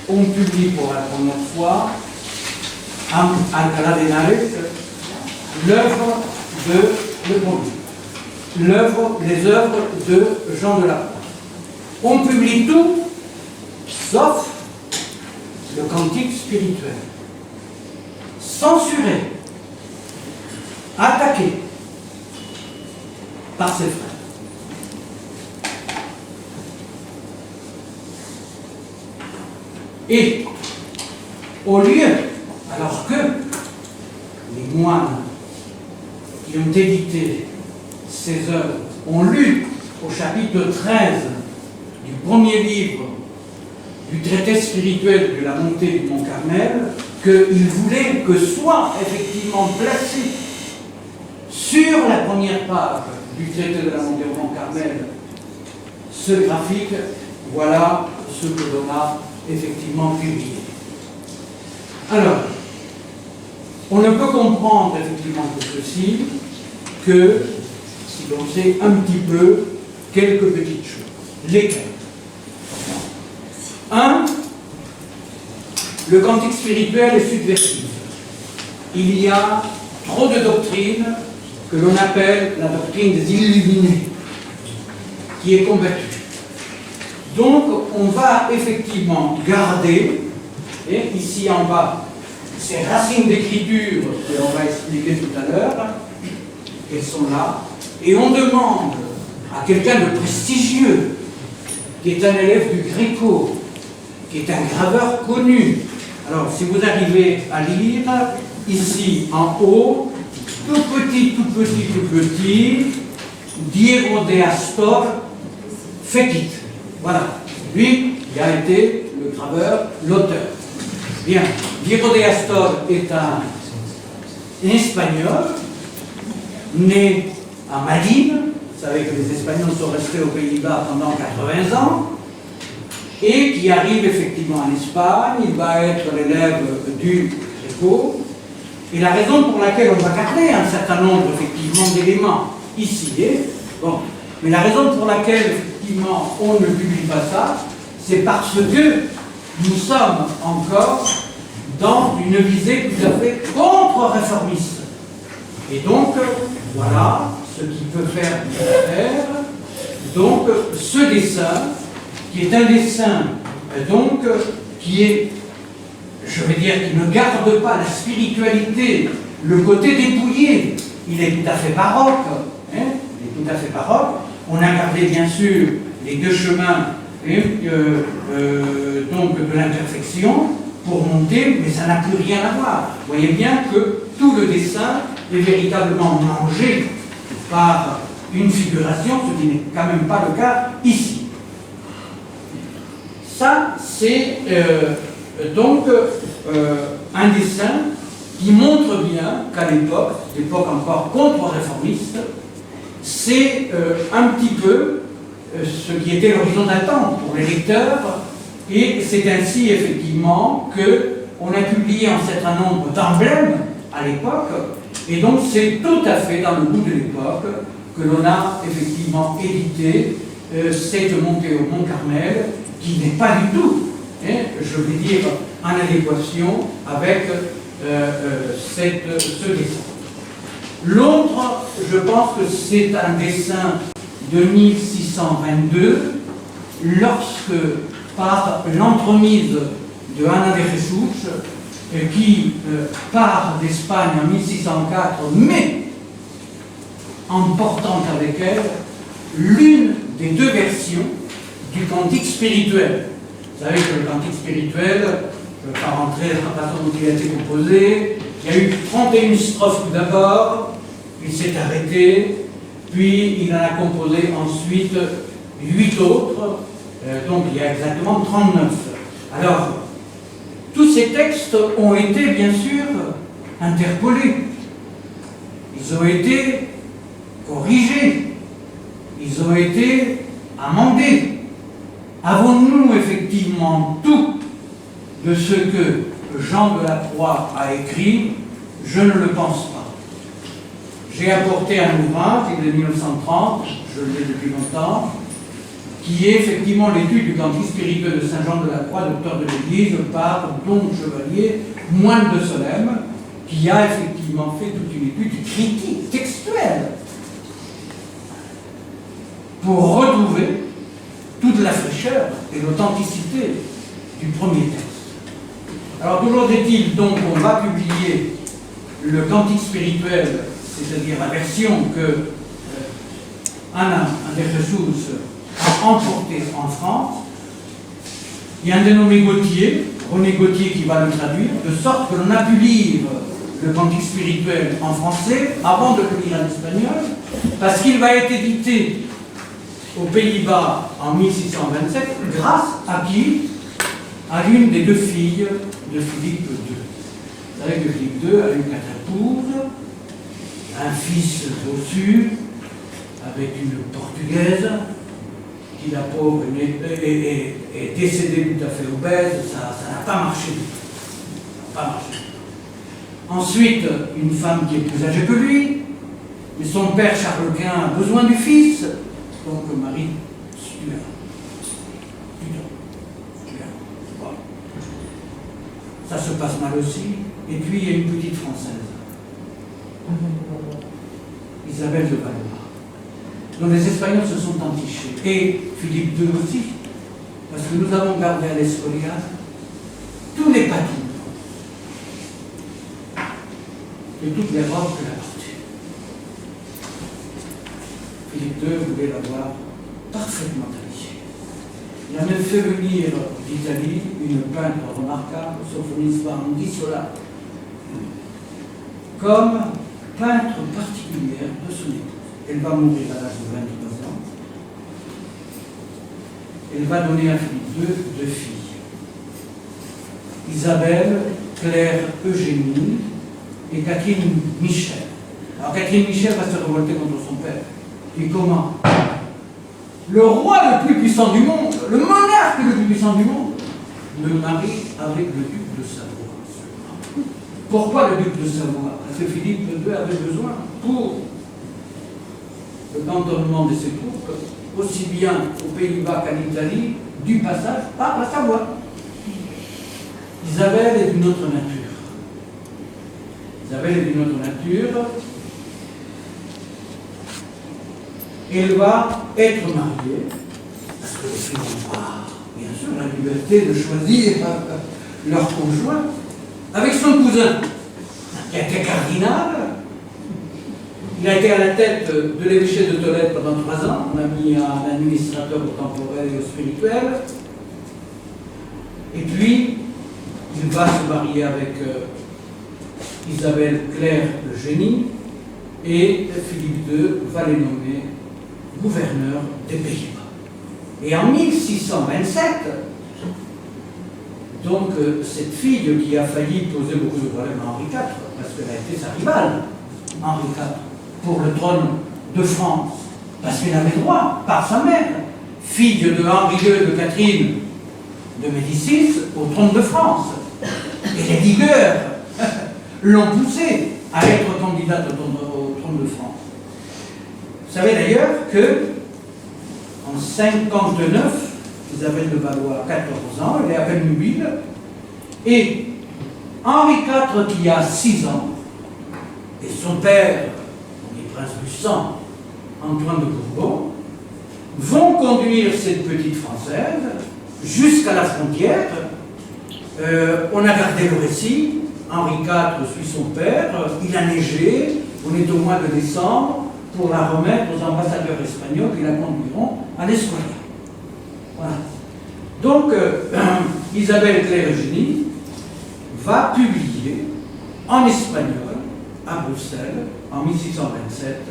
on publie pour la première fois à Alcalá de Henares l'œuvre les œuvres de Jean de la Croix. On publie tout, sauf le cantique spirituel. Censuré, attaqué par ses frères. Et au lieu, alors que les moines qui ont édité ces œuvres ont lu au chapitre 13 du premier livre du traité spirituel de la montée du mont Carmel, qu'ils voulaient que soit effectivement placé sur la première page du traité de la montée du mont Carmel ce graphique. Voilà ce que l'on a effectivement publié. Alors, on ne peut comprendre effectivement que ceci que si l'on sait un petit peu quelques petites choses. Lesquelles? 1. Le cantique spirituel est subversif. Il y a trop de doctrines que l'on appelle la doctrine des illuminés, qui est combattue. Donc, on va effectivement garder, et ici en bas, ces racines d'écriture que l'on va expliquer tout à l'heure, elles sont là, et on demande à quelqu'un de prestigieux, qui est un élève du Gréco, qui est un graveur connu. Alors, si vous arrivez à lire, ici en haut, tout petit, Diego de Astor Fekit. Voilà, lui, il a été le graveur, l'auteur. Bien, Diego de Astor est un Espagnol, né à Malines. Vous savez que les Espagnols sont restés aux Pays-Bas pendant 80 ans. et qui arrive effectivement en Espagne. Il va être l'élève du Gréco. Et la raison pour laquelle on va garder un certain nombre effectivement d'éléments ici, bon, mais la raison pour laquelle effectivement on ne publie pas ça, c'est parce que nous sommes encore dans une visée tout à fait contre-réformiste. Et donc, voilà ce qui peut faire l'affaire. Donc, ce dessin, qui est un dessin, donc, qui est, je vais dire, qui ne garde pas la spiritualité, le côté dépouillé, il est tout à fait baroque, hein, il est tout à fait baroque. On a gardé, bien sûr, les deux chemins, hein, donc, de l'imperfection, pour monter, mais ça n'a plus rien à voir. Vous voyez bien que tout le dessin est véritablement mangé par une figuration, ce qui n'est quand même pas le cas ici. Ça, c'est donc un dessin qui montre bien qu'à l'époque encore contre-réformiste, c'est un petit peu ce qui était l'horizon d'attente pour les lecteurs. Et c'est ainsi, effectivement, qu'on a publié un certain nombre d'emblèmes à l'époque, et donc c'est tout à fait dans le goût de l'époque que l'on a effectivement édité cette montée au Mont Carmel, qui n'est pas du tout, hein, je vais dire, en adéquation avec ce dessin. L'autre, je pense que c'est un dessin de 1622, lorsque par l'entremise de Ana de Jesus, qui part d'Espagne en 1604, mais emportant avec elle l'une des deux versions du cantique spirituel. Vous savez que le cantique spirituel, je ne vais pas rentrer dans la façon dont il a été composé, il y a eu 31 strophes tout d'abord, il s'est arrêté, puis il en a composé ensuite 8 autres, donc il y a exactement 39. Alors, tous ces textes ont été, bien sûr, interpolés. Ils ont été corrigés. Ils ont été amendés. Avons-nous effectivement tout de ce que Jean de la Croix a écrit? Je ne le pense pas. J'ai apporté un ouvrage, il est de 1930, je l'ai depuis longtemps, qui est effectivement l'étude du cantique spirituel de Saint Jean de la Croix, docteur de l'Église, par Don Chevalier, moine de Solesmes, qui a effectivement fait toute une étude critique, textuelle, pour retrouver toute la fraîcheur et l'authenticité du premier texte. Alors, toujours est-il donc qu'on va publier le cantique spirituel, c'est-à-dire la version que Ana de Jesus a emporté en France. Il y a un dénommé Gauthier, René Gauthier, qui va le traduire, de sorte que l'on a pu lire le cantique spirituel en français avant de le lire en espagnol, parce qu'il va être édité aux Pays-Bas en 1627, grâce à qui? À l'une des deux filles de Philippe II. Vous savez que Philippe II a eu 4 épouses, un fils bossu, avec une portugaise, qui la pauvre est décédée tout à fait obèse, ça n'a pas marché. Ça n'a pas marché. Ensuite, une femme qui est plus âgée que lui, mais son père Charles Quint a besoin du fils, donc Marie Stuart. Voilà. Ça se passe mal aussi. Et puis il y a une petite française, Isabelle de Valois. Donc les Espagnols se sont entichés. Et Philippe II aussi, parce que nous avons gardé à l'Escorial tous les patous et toutes les robes que la portée. Philippe II voulait l'avoir parfaitement habillée. Il a même fait venir d'Italie une peintre remarquable, Sophonisba Anguissola, comme peintre particulière de son épouse. Elle va mourir à l'âge de 23 ans. Elle va donner à Philippe II 2 filles. Isabelle, Claire Eugénie et Catherine Michel. Alors Catherine Michel va se révolter contre son père. Et comment? le roi le plus puissant du monde, le monarque le plus puissant du monde, me marie avec le duc de Savoie. Pourquoi le duc de Savoie? Parce que Philippe II avait besoin, pour le cantonnement de ses troupes, aussi bien aux Pays-Bas qu'en Italie, du passage par la Savoie. Isabelle est d'une autre nature. Isabelle est d'une autre nature. Elle va être mariée, parce que les filles vont avoir, bien sûr, la liberté de choisir leur conjoint, avec son cousin, qui a été cardinal. Il a été à la tête de l'évêché de Tolède pendant 3 ans. On a mis un administrateur au temporel et au spirituel. Et puis, il va se marier avec Isabelle Claire le Génie, et Philippe II va les nommer gouverneurs des Pays-Bas. Et en 1627, donc cette fille qui a failli poser beaucoup de problèmes à Henri IV, parce qu'elle a été sa rivale, Henri IV, pour le trône de France, parce qu'elle avait droit, par sa mère, fille de Henri II et de Catherine de Médicis, au trône de France. Et les vigueurs l'ont poussée à être candidate au trône de France. Vous savez d'ailleurs que en 59, Isabelle de Valois a 14 ans, elle est à peine nubile, et Henri IV qui a 6 ans, et son père, le prince du sang, Antoine de Bourbon, vont conduire cette petite Française jusqu'à la frontière. On a gardé le récit, Henri IV suit son père, il a neigé, on est au mois de décembre, pour la remettre aux ambassadeurs espagnols qui la conduiront à l'Escorial. Voilà. Donc, Isabelle Claire Eugénie va publier en espagnol, à Bruxelles, en 1627,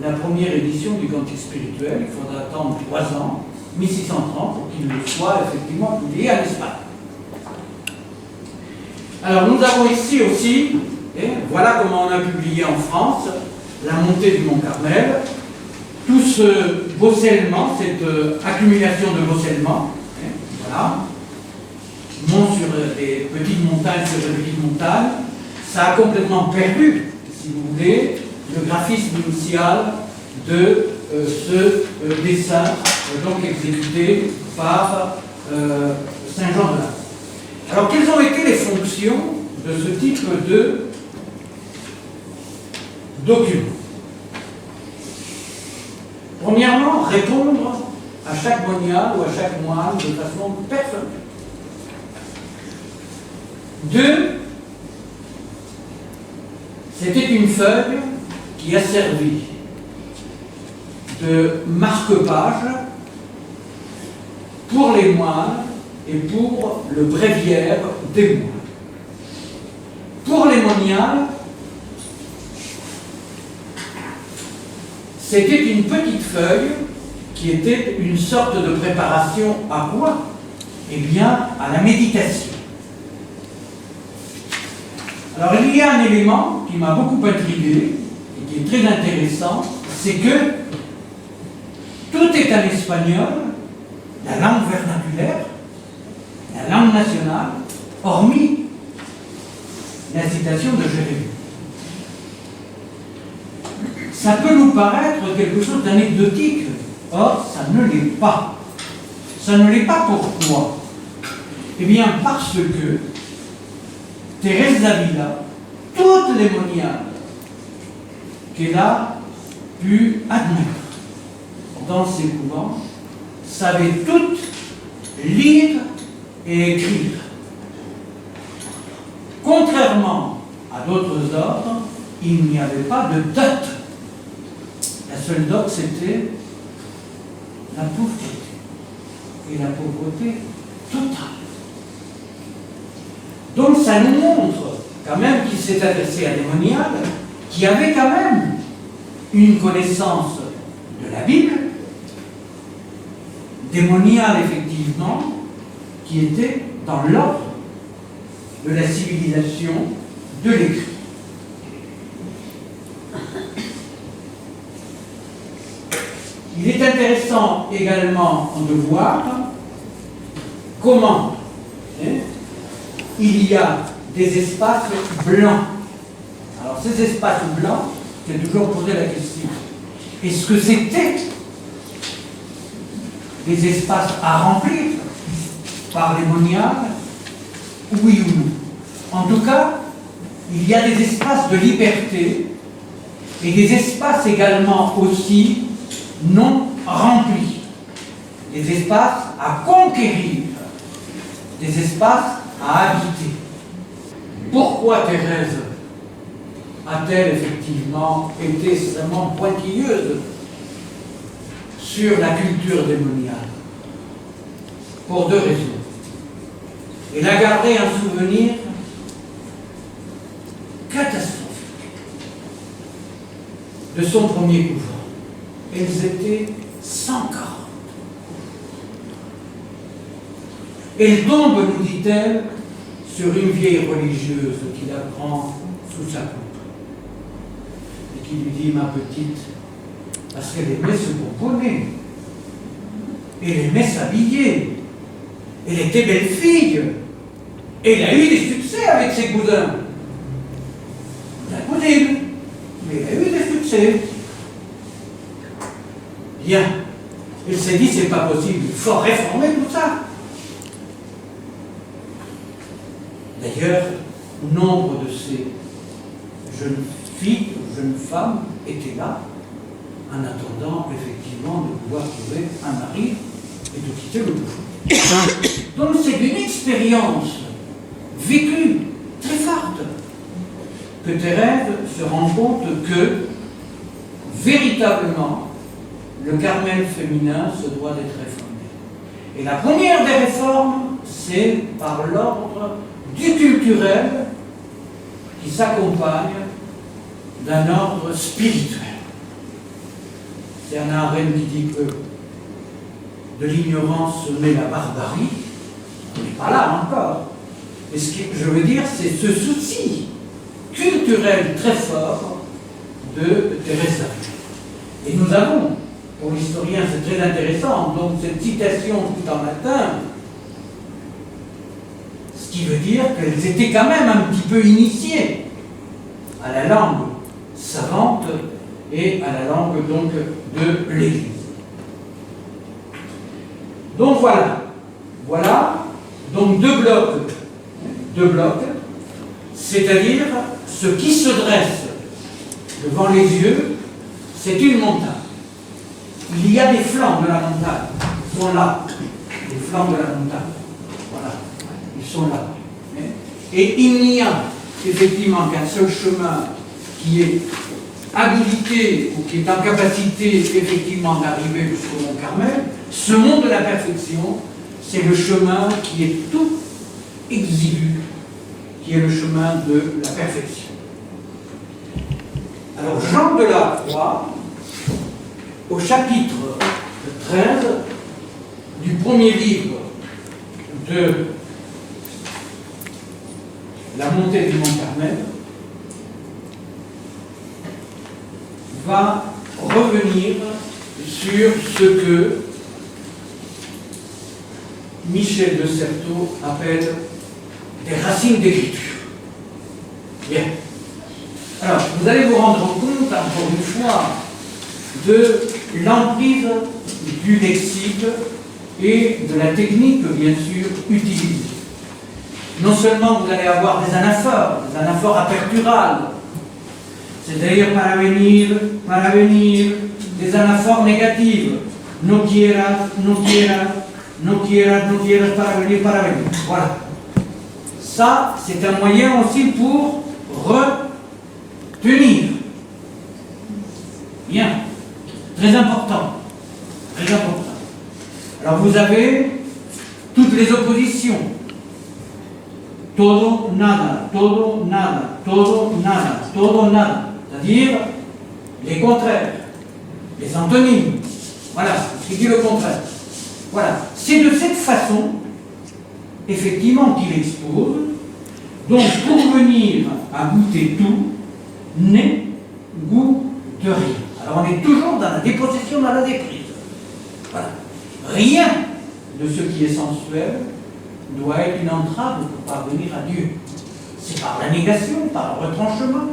la première édition du Cantique spirituel. Il faudra attendre 3 ans, 1630, pour qu'il le soit effectivement publié en Espagne. Alors, nous avons ici aussi, voilà comment on a publié en France la montée du Mont Carmel, tout ce bossellement, cette accumulation de bossellement, voilà, monte sur des petites montagnes, ça a complètement perdu, si vous voulez, le graphisme initial de ce dessin, donc exécuté par Saint-Jean de l'Arc. Alors, quelles ont été les fonctions de ce type de document? Premièrement, répondre à chaque monial ou à chaque moine de façon personnelle. 2, c'était une feuille qui a servi de marque-page pour les moines et pour le bréviaire des moines. Pour les moniales, c'était une petite feuille qui était une sorte de préparation à quoi? Eh bien, à la méditation. Alors, il y a un élément qui m'a beaucoup intrigué et qui est très intéressant, c'est que tout est en espagnol, la langue vernaculaire, la langue nationale, hormis la citation de Jérémie. Ça peut nous paraître quelque chose d'anecdotique, or ça ne l'est pas. Ça ne l'est pas pourquoi? Eh bien parce que Thérèse d'Avila, toutes les moniales qu'elle a pu admettre dans ses couvents, savaient toutes lire et écrire. Contrairement à d'autres ordres, il n'y avait pas de dot. La seule dot, c'était la pauvreté. Et la pauvreté totale. Donc ça nous montre quand même qu'il s'est adressé à des moniales qui avaient quand même une connaissance de la Bible, des moniales effectivement qui étaient dans l'ordre de la civilisation de l'écrit. il est intéressant également de voir comment il y a des espaces blancs. Alors ces espaces blancs, j'ai toujours posé la question, est-ce que c'était des espaces à remplir par les moniales, oui ou non? En tout cas, il y a des espaces de liberté et des espaces également aussi non remplis, des espaces à conquérir, des espaces à habiter. Pourquoi Thérèse a-t-elle effectivement été extrêmement pointilleuse sur la culture démoniaque? Pour deux raisons. Elle a gardé un souvenir catastrophique de son premier couvent. Elles étaient 140. Elle tombe, nous dit-elle, sur une vieille religieuse qui la prend sous sa coupe et qui lui dit: ma petite, parce qu'elle aimait se pomponner, elle aimait s'habiller, elle était belle fille, elle a eu des succès avec ses cousins. C'est impossible, mais elle a eu des succès. Bien, elle s'est dit: c'est pas possible, il faut réformer tout ça. D'ailleurs, nombre de ces jeunes filles, jeunes femmes étaient là, en attendant effectivement de pouvoir trouver un mari et de quitter le couvent. Donc c'est une expérience vécue très forte que Thérèse se rend compte que véritablement le Carmel féminin se doit d'être réformé. Et la première des réformes, c'est par l'ordre du culturel qui s'accompagne d'un ordre spirituel. C'est Hannah Arendt qui dit que de l'ignorance naît la barbarie. On n'est pas là encore. Mais ce que je veux dire, c'est ce souci culturel très fort de Thérèse d'Avila. Et nous avons, pour l'historien c'est très intéressant, donc cette citation tout en latin, ce qui veut dire qu'elles étaient quand même un petit peu initiées à la langue savante et à la langue donc de l'Église. Donc voilà donc deux blocs, c'est-à-dire ce qui se dresse devant les yeux, c'est une montagne. Il y a des flancs de la montagne, ils sont là, les flancs de la montagne, voilà, ils sont là. Et il n'y a effectivement qu'un seul chemin qui est habilité ou qui est en capacité effectivement d'arriver jusqu'au Mont Carmel. Ce mont de la perfection, c'est le chemin qui est tout exigu, qui est le chemin de la perfection. Alors Jean de la Croix, au chapitre 13 du premier livre de la montée du Mont Carmel, va revenir sur ce que Michel de Certeau appelle des racines d'écriture. Bien. Alors, vous allez vous rendre compte, encore une fois, de l'emprise du lexique et de la technique, bien sûr, utilisée. Non seulement vous allez avoir des anaphores aperturales, c'est-à-dire paravenir, des anaphores négatives. No quieras, paravenir. Voilà. Ça, c'est un moyen aussi pour retenir. Bien. Très important. Très important. Alors vous avez toutes les oppositions. Todo, nada, todo, nada, todo, nada, todo, nada. C'est-à-dire les contraires, les antonymes. Voilà, ce qui dit le contraire. Voilà. C'est de cette façon, effectivement, qu'il expose. Donc, pour venir à goûter tout, n'est goût de rien. Alors, on est toujours dans la dépossession, dans la déprise. Voilà. Rien de ce qui est sensuel doit être une entrave pour parvenir à Dieu. C'est par la négation, par le retranchement,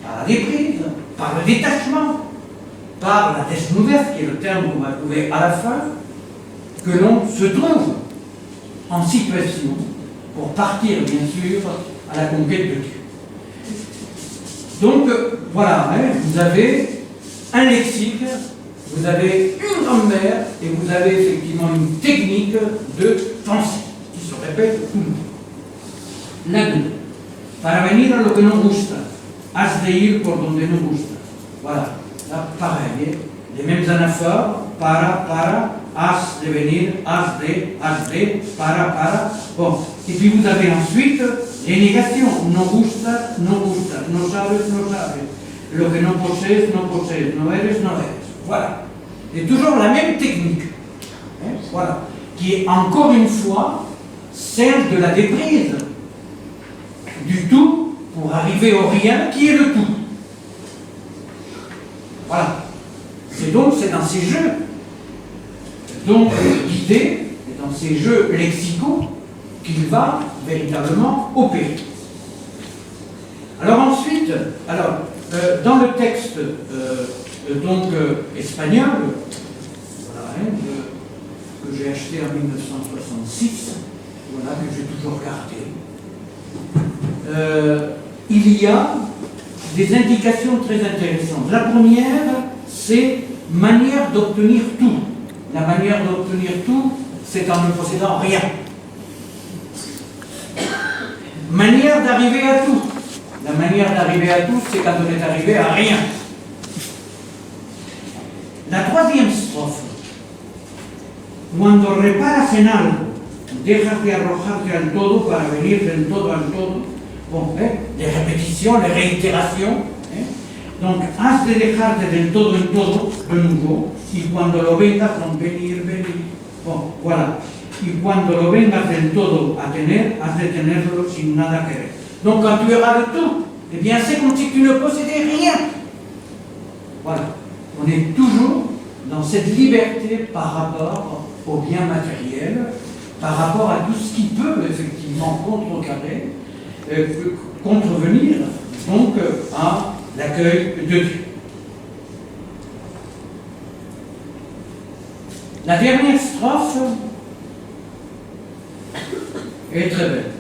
par la déprise, par le détachement, par la desnudez, qui est le terme qu'on va trouver à la fin, que l'on se trouve en situation pour partir, bien sûr, à la conquête de Dieu. Donc, voilà, hein, vous avez un lexique, vous avez une grammaire et vous avez effectivement une technique de pensée qui se répète tout le temps. La deux. Para venir a lo que nos gusta, has de ir por donde nos gusta. Voilà, là, pareil, les mêmes anaphores, para, has de venir, has de, para. Bon, et puis vous avez ensuite les négations, no gusta, no sabes, lo que no posees, no eres. Voilà. Et toujours la même technique, hein, voilà, qui est encore une fois celle de la déprise du tout pour arriver au rien qui est le tout. Voilà. C'est dans ces jeux, donc d'idées, et dans ces jeux lexicaux qu'il va véritablement opérer. Alors ensuite, dans le texte espagnol, voilà, hein, que j'ai acheté en 1966, voilà, que j'ai toujours gardé, il y a des indications très intéressantes. La première, c'est manière d'obtenir tout. La manière d'obtenir tout, c'est en ne possédant rien. Manière d'arriver à tout. La manière d'arriver à tout, c'est quand on est arrivé à rien. La troisième strophe. Cuando reparas en algo, dejas de arrojarte al todo para venir del todo al todo. Bon, les répétitions, les réitérations. Donc, has de dejarte del todo en todo, de nouveau, y cuando lo vengas con venir. Bon, voilà. Y cuando lo vengas del todo a tener, has de tenerlo sin nada querer. Donc, quand tu auras le tout, eh bien, c'est comme si tu ne possédais rien. Voilà. On est toujours dans cette liberté par rapport au bien matériel, par rapport à tout ce qui peut effectivement contrecarrer, contrevenir donc à l'accueil de Dieu. La dernière strophe est très belle.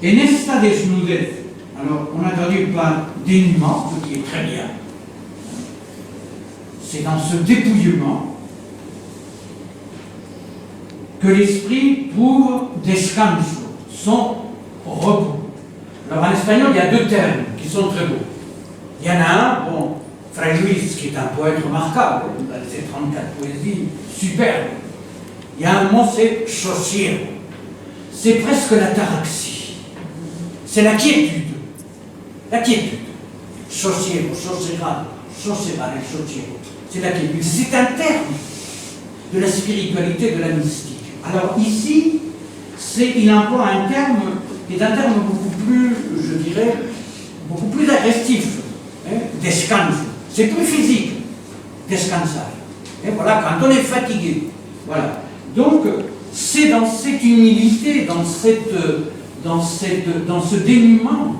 En esta desnudez, alors on a traduit par dénuement, ce qui est très bien. C'est dans ce dépouillement que l'esprit trouve descanso, son repos. Alors en espagnol, il y a deux termes qui sont très beaux. Il y en a un, bon, Fray Luis, qui est un poète remarquable, dans ses 34 poésies superbes. Il y a un mot, c'est sosiego. C'est presque l'ataraxie. C'est la quiétude. La quiétude. Sosiego, sosegar, el sosiego. C'est la quiétude. C'est un terme de la spiritualité, de la mystique. Alors ici, il emploie un terme qui est un terme beaucoup plus, je dirais, beaucoup plus agressif. Descanso. C'est plus physique. Descansar. Et voilà, quand on est fatigué. Voilà. Donc, c'est dans cette humilité, dans ce dénuement,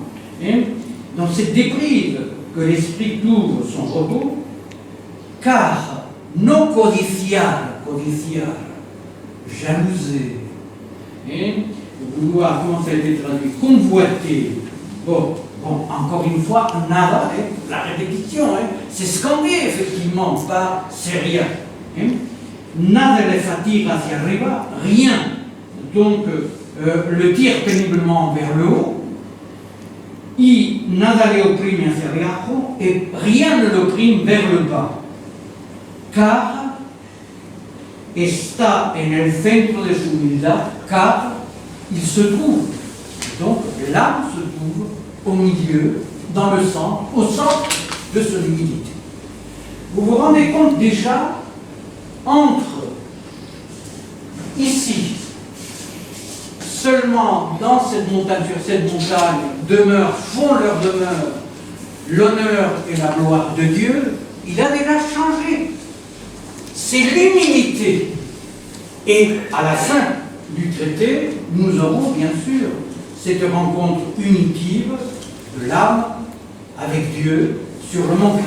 dans cette déprise que l'esprit trouve son repos, car no codiciar, jalouser, vouloir, comment ça a été traduit, convoiter, bon, encore une fois, nada, la répétition, c'est scandé effectivement par seria. Nada le fatigue hacia arriba, rien, donc le tire péniblement vers le haut, y nada le oprime hacia abajo, et rien ne l'opprime vers le bas, car está en el centro de su humildad, car il se trouve, donc l'âme se trouve au milieu, dans le centre, au centre de son humilité. Vous vous rendez compte déjà, entre ici, seulement dans cette montagne, sur cette montagne, font leur demeure, l'honneur et la gloire de Dieu, il a déjà changé. c'est l'humilité. Et à la fin du traité, nous aurons bien sûr cette rencontre unitive de l'âme avec Dieu sur le mont Carmel.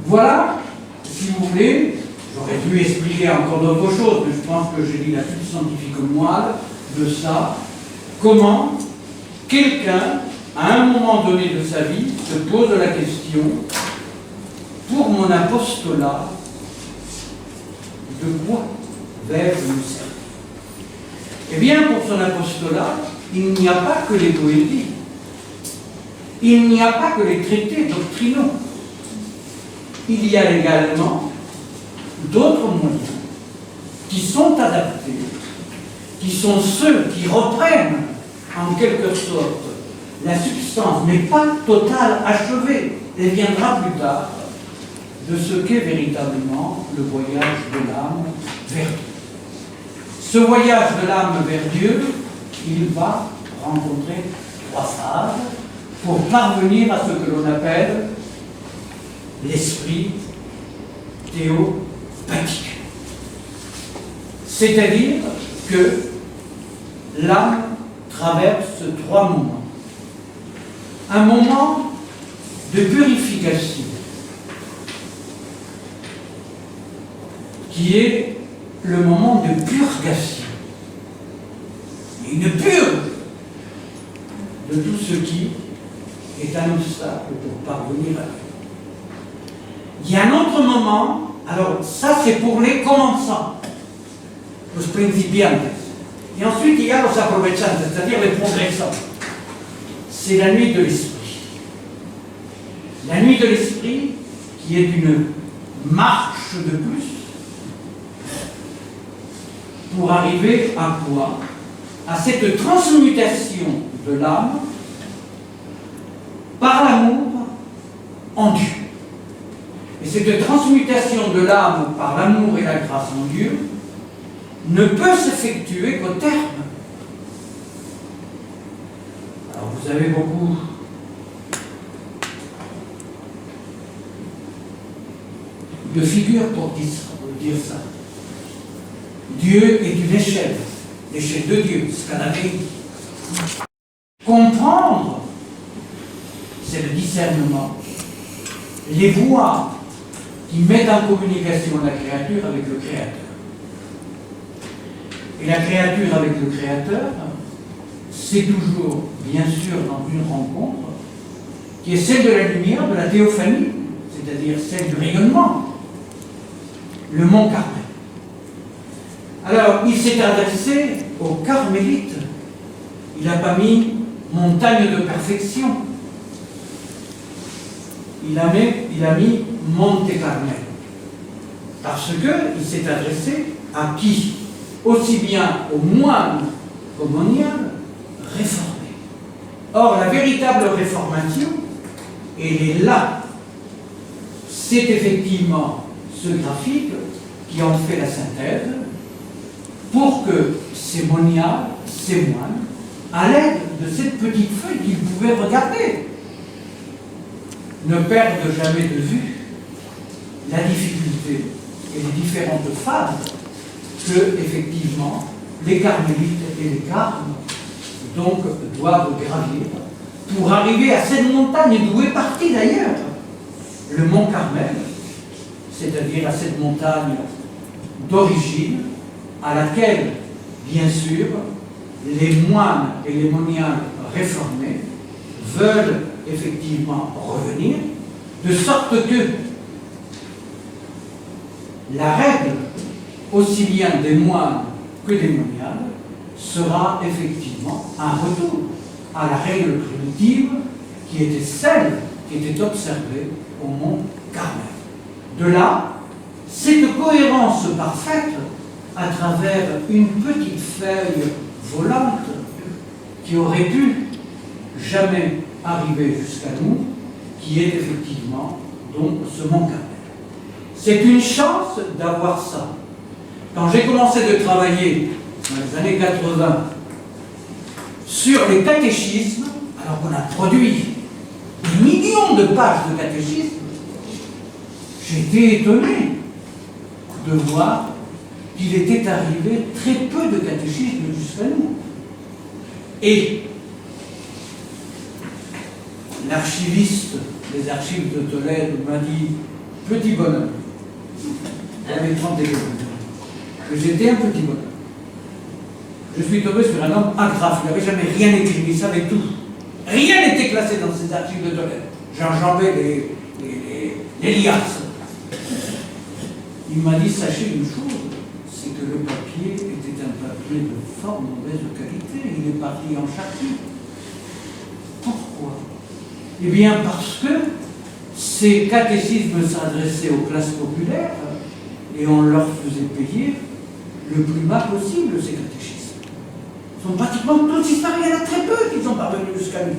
Voilà, si vous voulez, j'aurais pu expliquer encore d'autres choses, mais je pense que j'ai dit la plus scientifique moelle de ça, comment quelqu'un, à un moment donné de sa vie, se pose la question, pour mon apostolat, de quoi vais-je me servir? Eh bien, pour son apostolat, il n'y a pas que les poétiques, il n'y a pas que les traités doctrinaux, il y a également d'autres moyens qui sont adaptés, qui sont ceux qui reprennent en quelque sorte la substance, mais pas totale, achevée, et viendra plus tard, de ce qu'est véritablement le voyage de l'âme vers Dieu. Ce voyage de l'âme vers Dieu, il va rencontrer 3 phases pour parvenir à ce que l'on appelle l'esprit théopathique. C'est-à-dire que l'âme traverse 3 moments. Un moment de purification, qui est le moment de purgation. Une purge de tout ce qui est un obstacle pour parvenir à Dieu. Il y a un autre moment, alors ça c'est pour les commençants, los principiantes. Et ensuite il y a los aprovechantes, c'est-à-dire les progressants. C'est la nuit de l'esprit. La nuit de l'esprit qui est une marche de plus pour arriver à quoi? À cette transmutation de l'âme par l'amour en Dieu. Et cette transmutation de l'âme par l'amour et la grâce en Dieu ne peut s'effectuer qu'au terme. Alors vous avez beaucoup de figures pour dire ça. Dieu est une échelle de Dieu, ce qu'on avait dit. Comprendre, c'est le discernement. Les voies qui mettent en communication la créature avec le Créateur. Et la créature avec le Créateur, c'est toujours, bien sûr, dans une rencontre, qui est celle de la lumière, de la théophanie, c'est-à-dire celle du rayonnement, le mont Carmel. Alors, il s'est adressé aux carmélites. Il n'a pas mis montagne de perfection. Il a mis Monte Carmel. Parce qu'il s'est adressé à qui? Aussi bien aux moines qu'aux moniales réformés. Or, la véritable réformation, elle est là. C'est effectivement ce graphique qui en fait la synthèse pour que ces moniales, ces moines, à l'aide de cette petite feuille qu'ils pouvaient regarder, ne perdent jamais de vue la difficulté et les différentes phases que, effectivement, les carmélites et les carmes donc doivent gravir pour arriver à cette montagne d'où est parti d'ailleurs le mont Carmel, c'est-à-dire à cette montagne d'origine à laquelle, bien sûr, les moines et les moniales réformés veulent effectivement revenir, de sorte que la règle, aussi bien des moines que des moniales, sera effectivement un retour à la règle primitive qui était celle qui était observée au mont Carmel. De là, cette cohérence parfaite à travers une petite feuille volante qui aurait pu jamais arriver jusqu'à nous, qui est effectivement donc ce mont Carmel. C'est une chance d'avoir ça. Quand j'ai commencé de travailler dans les années 80 sur les catéchismes, alors qu'on a produit des millions de pages de catéchismes, j'étais étonné de voir qu'il était arrivé très peu de catéchisme jusqu'à nous. Et l'archiviste des archives de Tolède m'a dit, petit bonhomme, j'avais 30 ans, que j'étais un petit bonhomme. Je suis tombé sur un homme agrafé, il n'avait jamais rien écrit, il savait tout. Rien n'était classé dans ces archives de Tolède. J'enjambais les liasses. Il m'a dit, sachez une chose, c'est que le papier était un papier de fort mauvaise qualité. Il est parti en charpie. Pourquoi? Eh bien, parce que ces catéchismes s'adressaient aux classes populaires et on leur faisait payer le plus bas possible ces catéchismes. Ils sont pratiquement tous disparus. Il y en a très peu qui sont parvenus jusqu'à nous.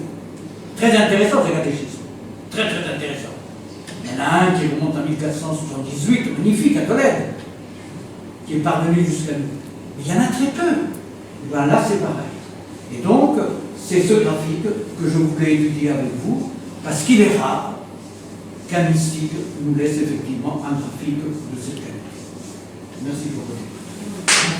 Très intéressant ces catéchismes. Très très intéressant. Il y en a un qui remonte en 1478, magnifique, à Tolède, qui est parvenu jusqu'à nous. Mais il y en a très peu. Et bien là, c'est pareil. Et donc, c'est ce graphique que je voulais étudier avec vous, parce qu'il est rare qu'un mystique nous laisse effectivement un graphique de cette qualité. Merci pour votre écoute.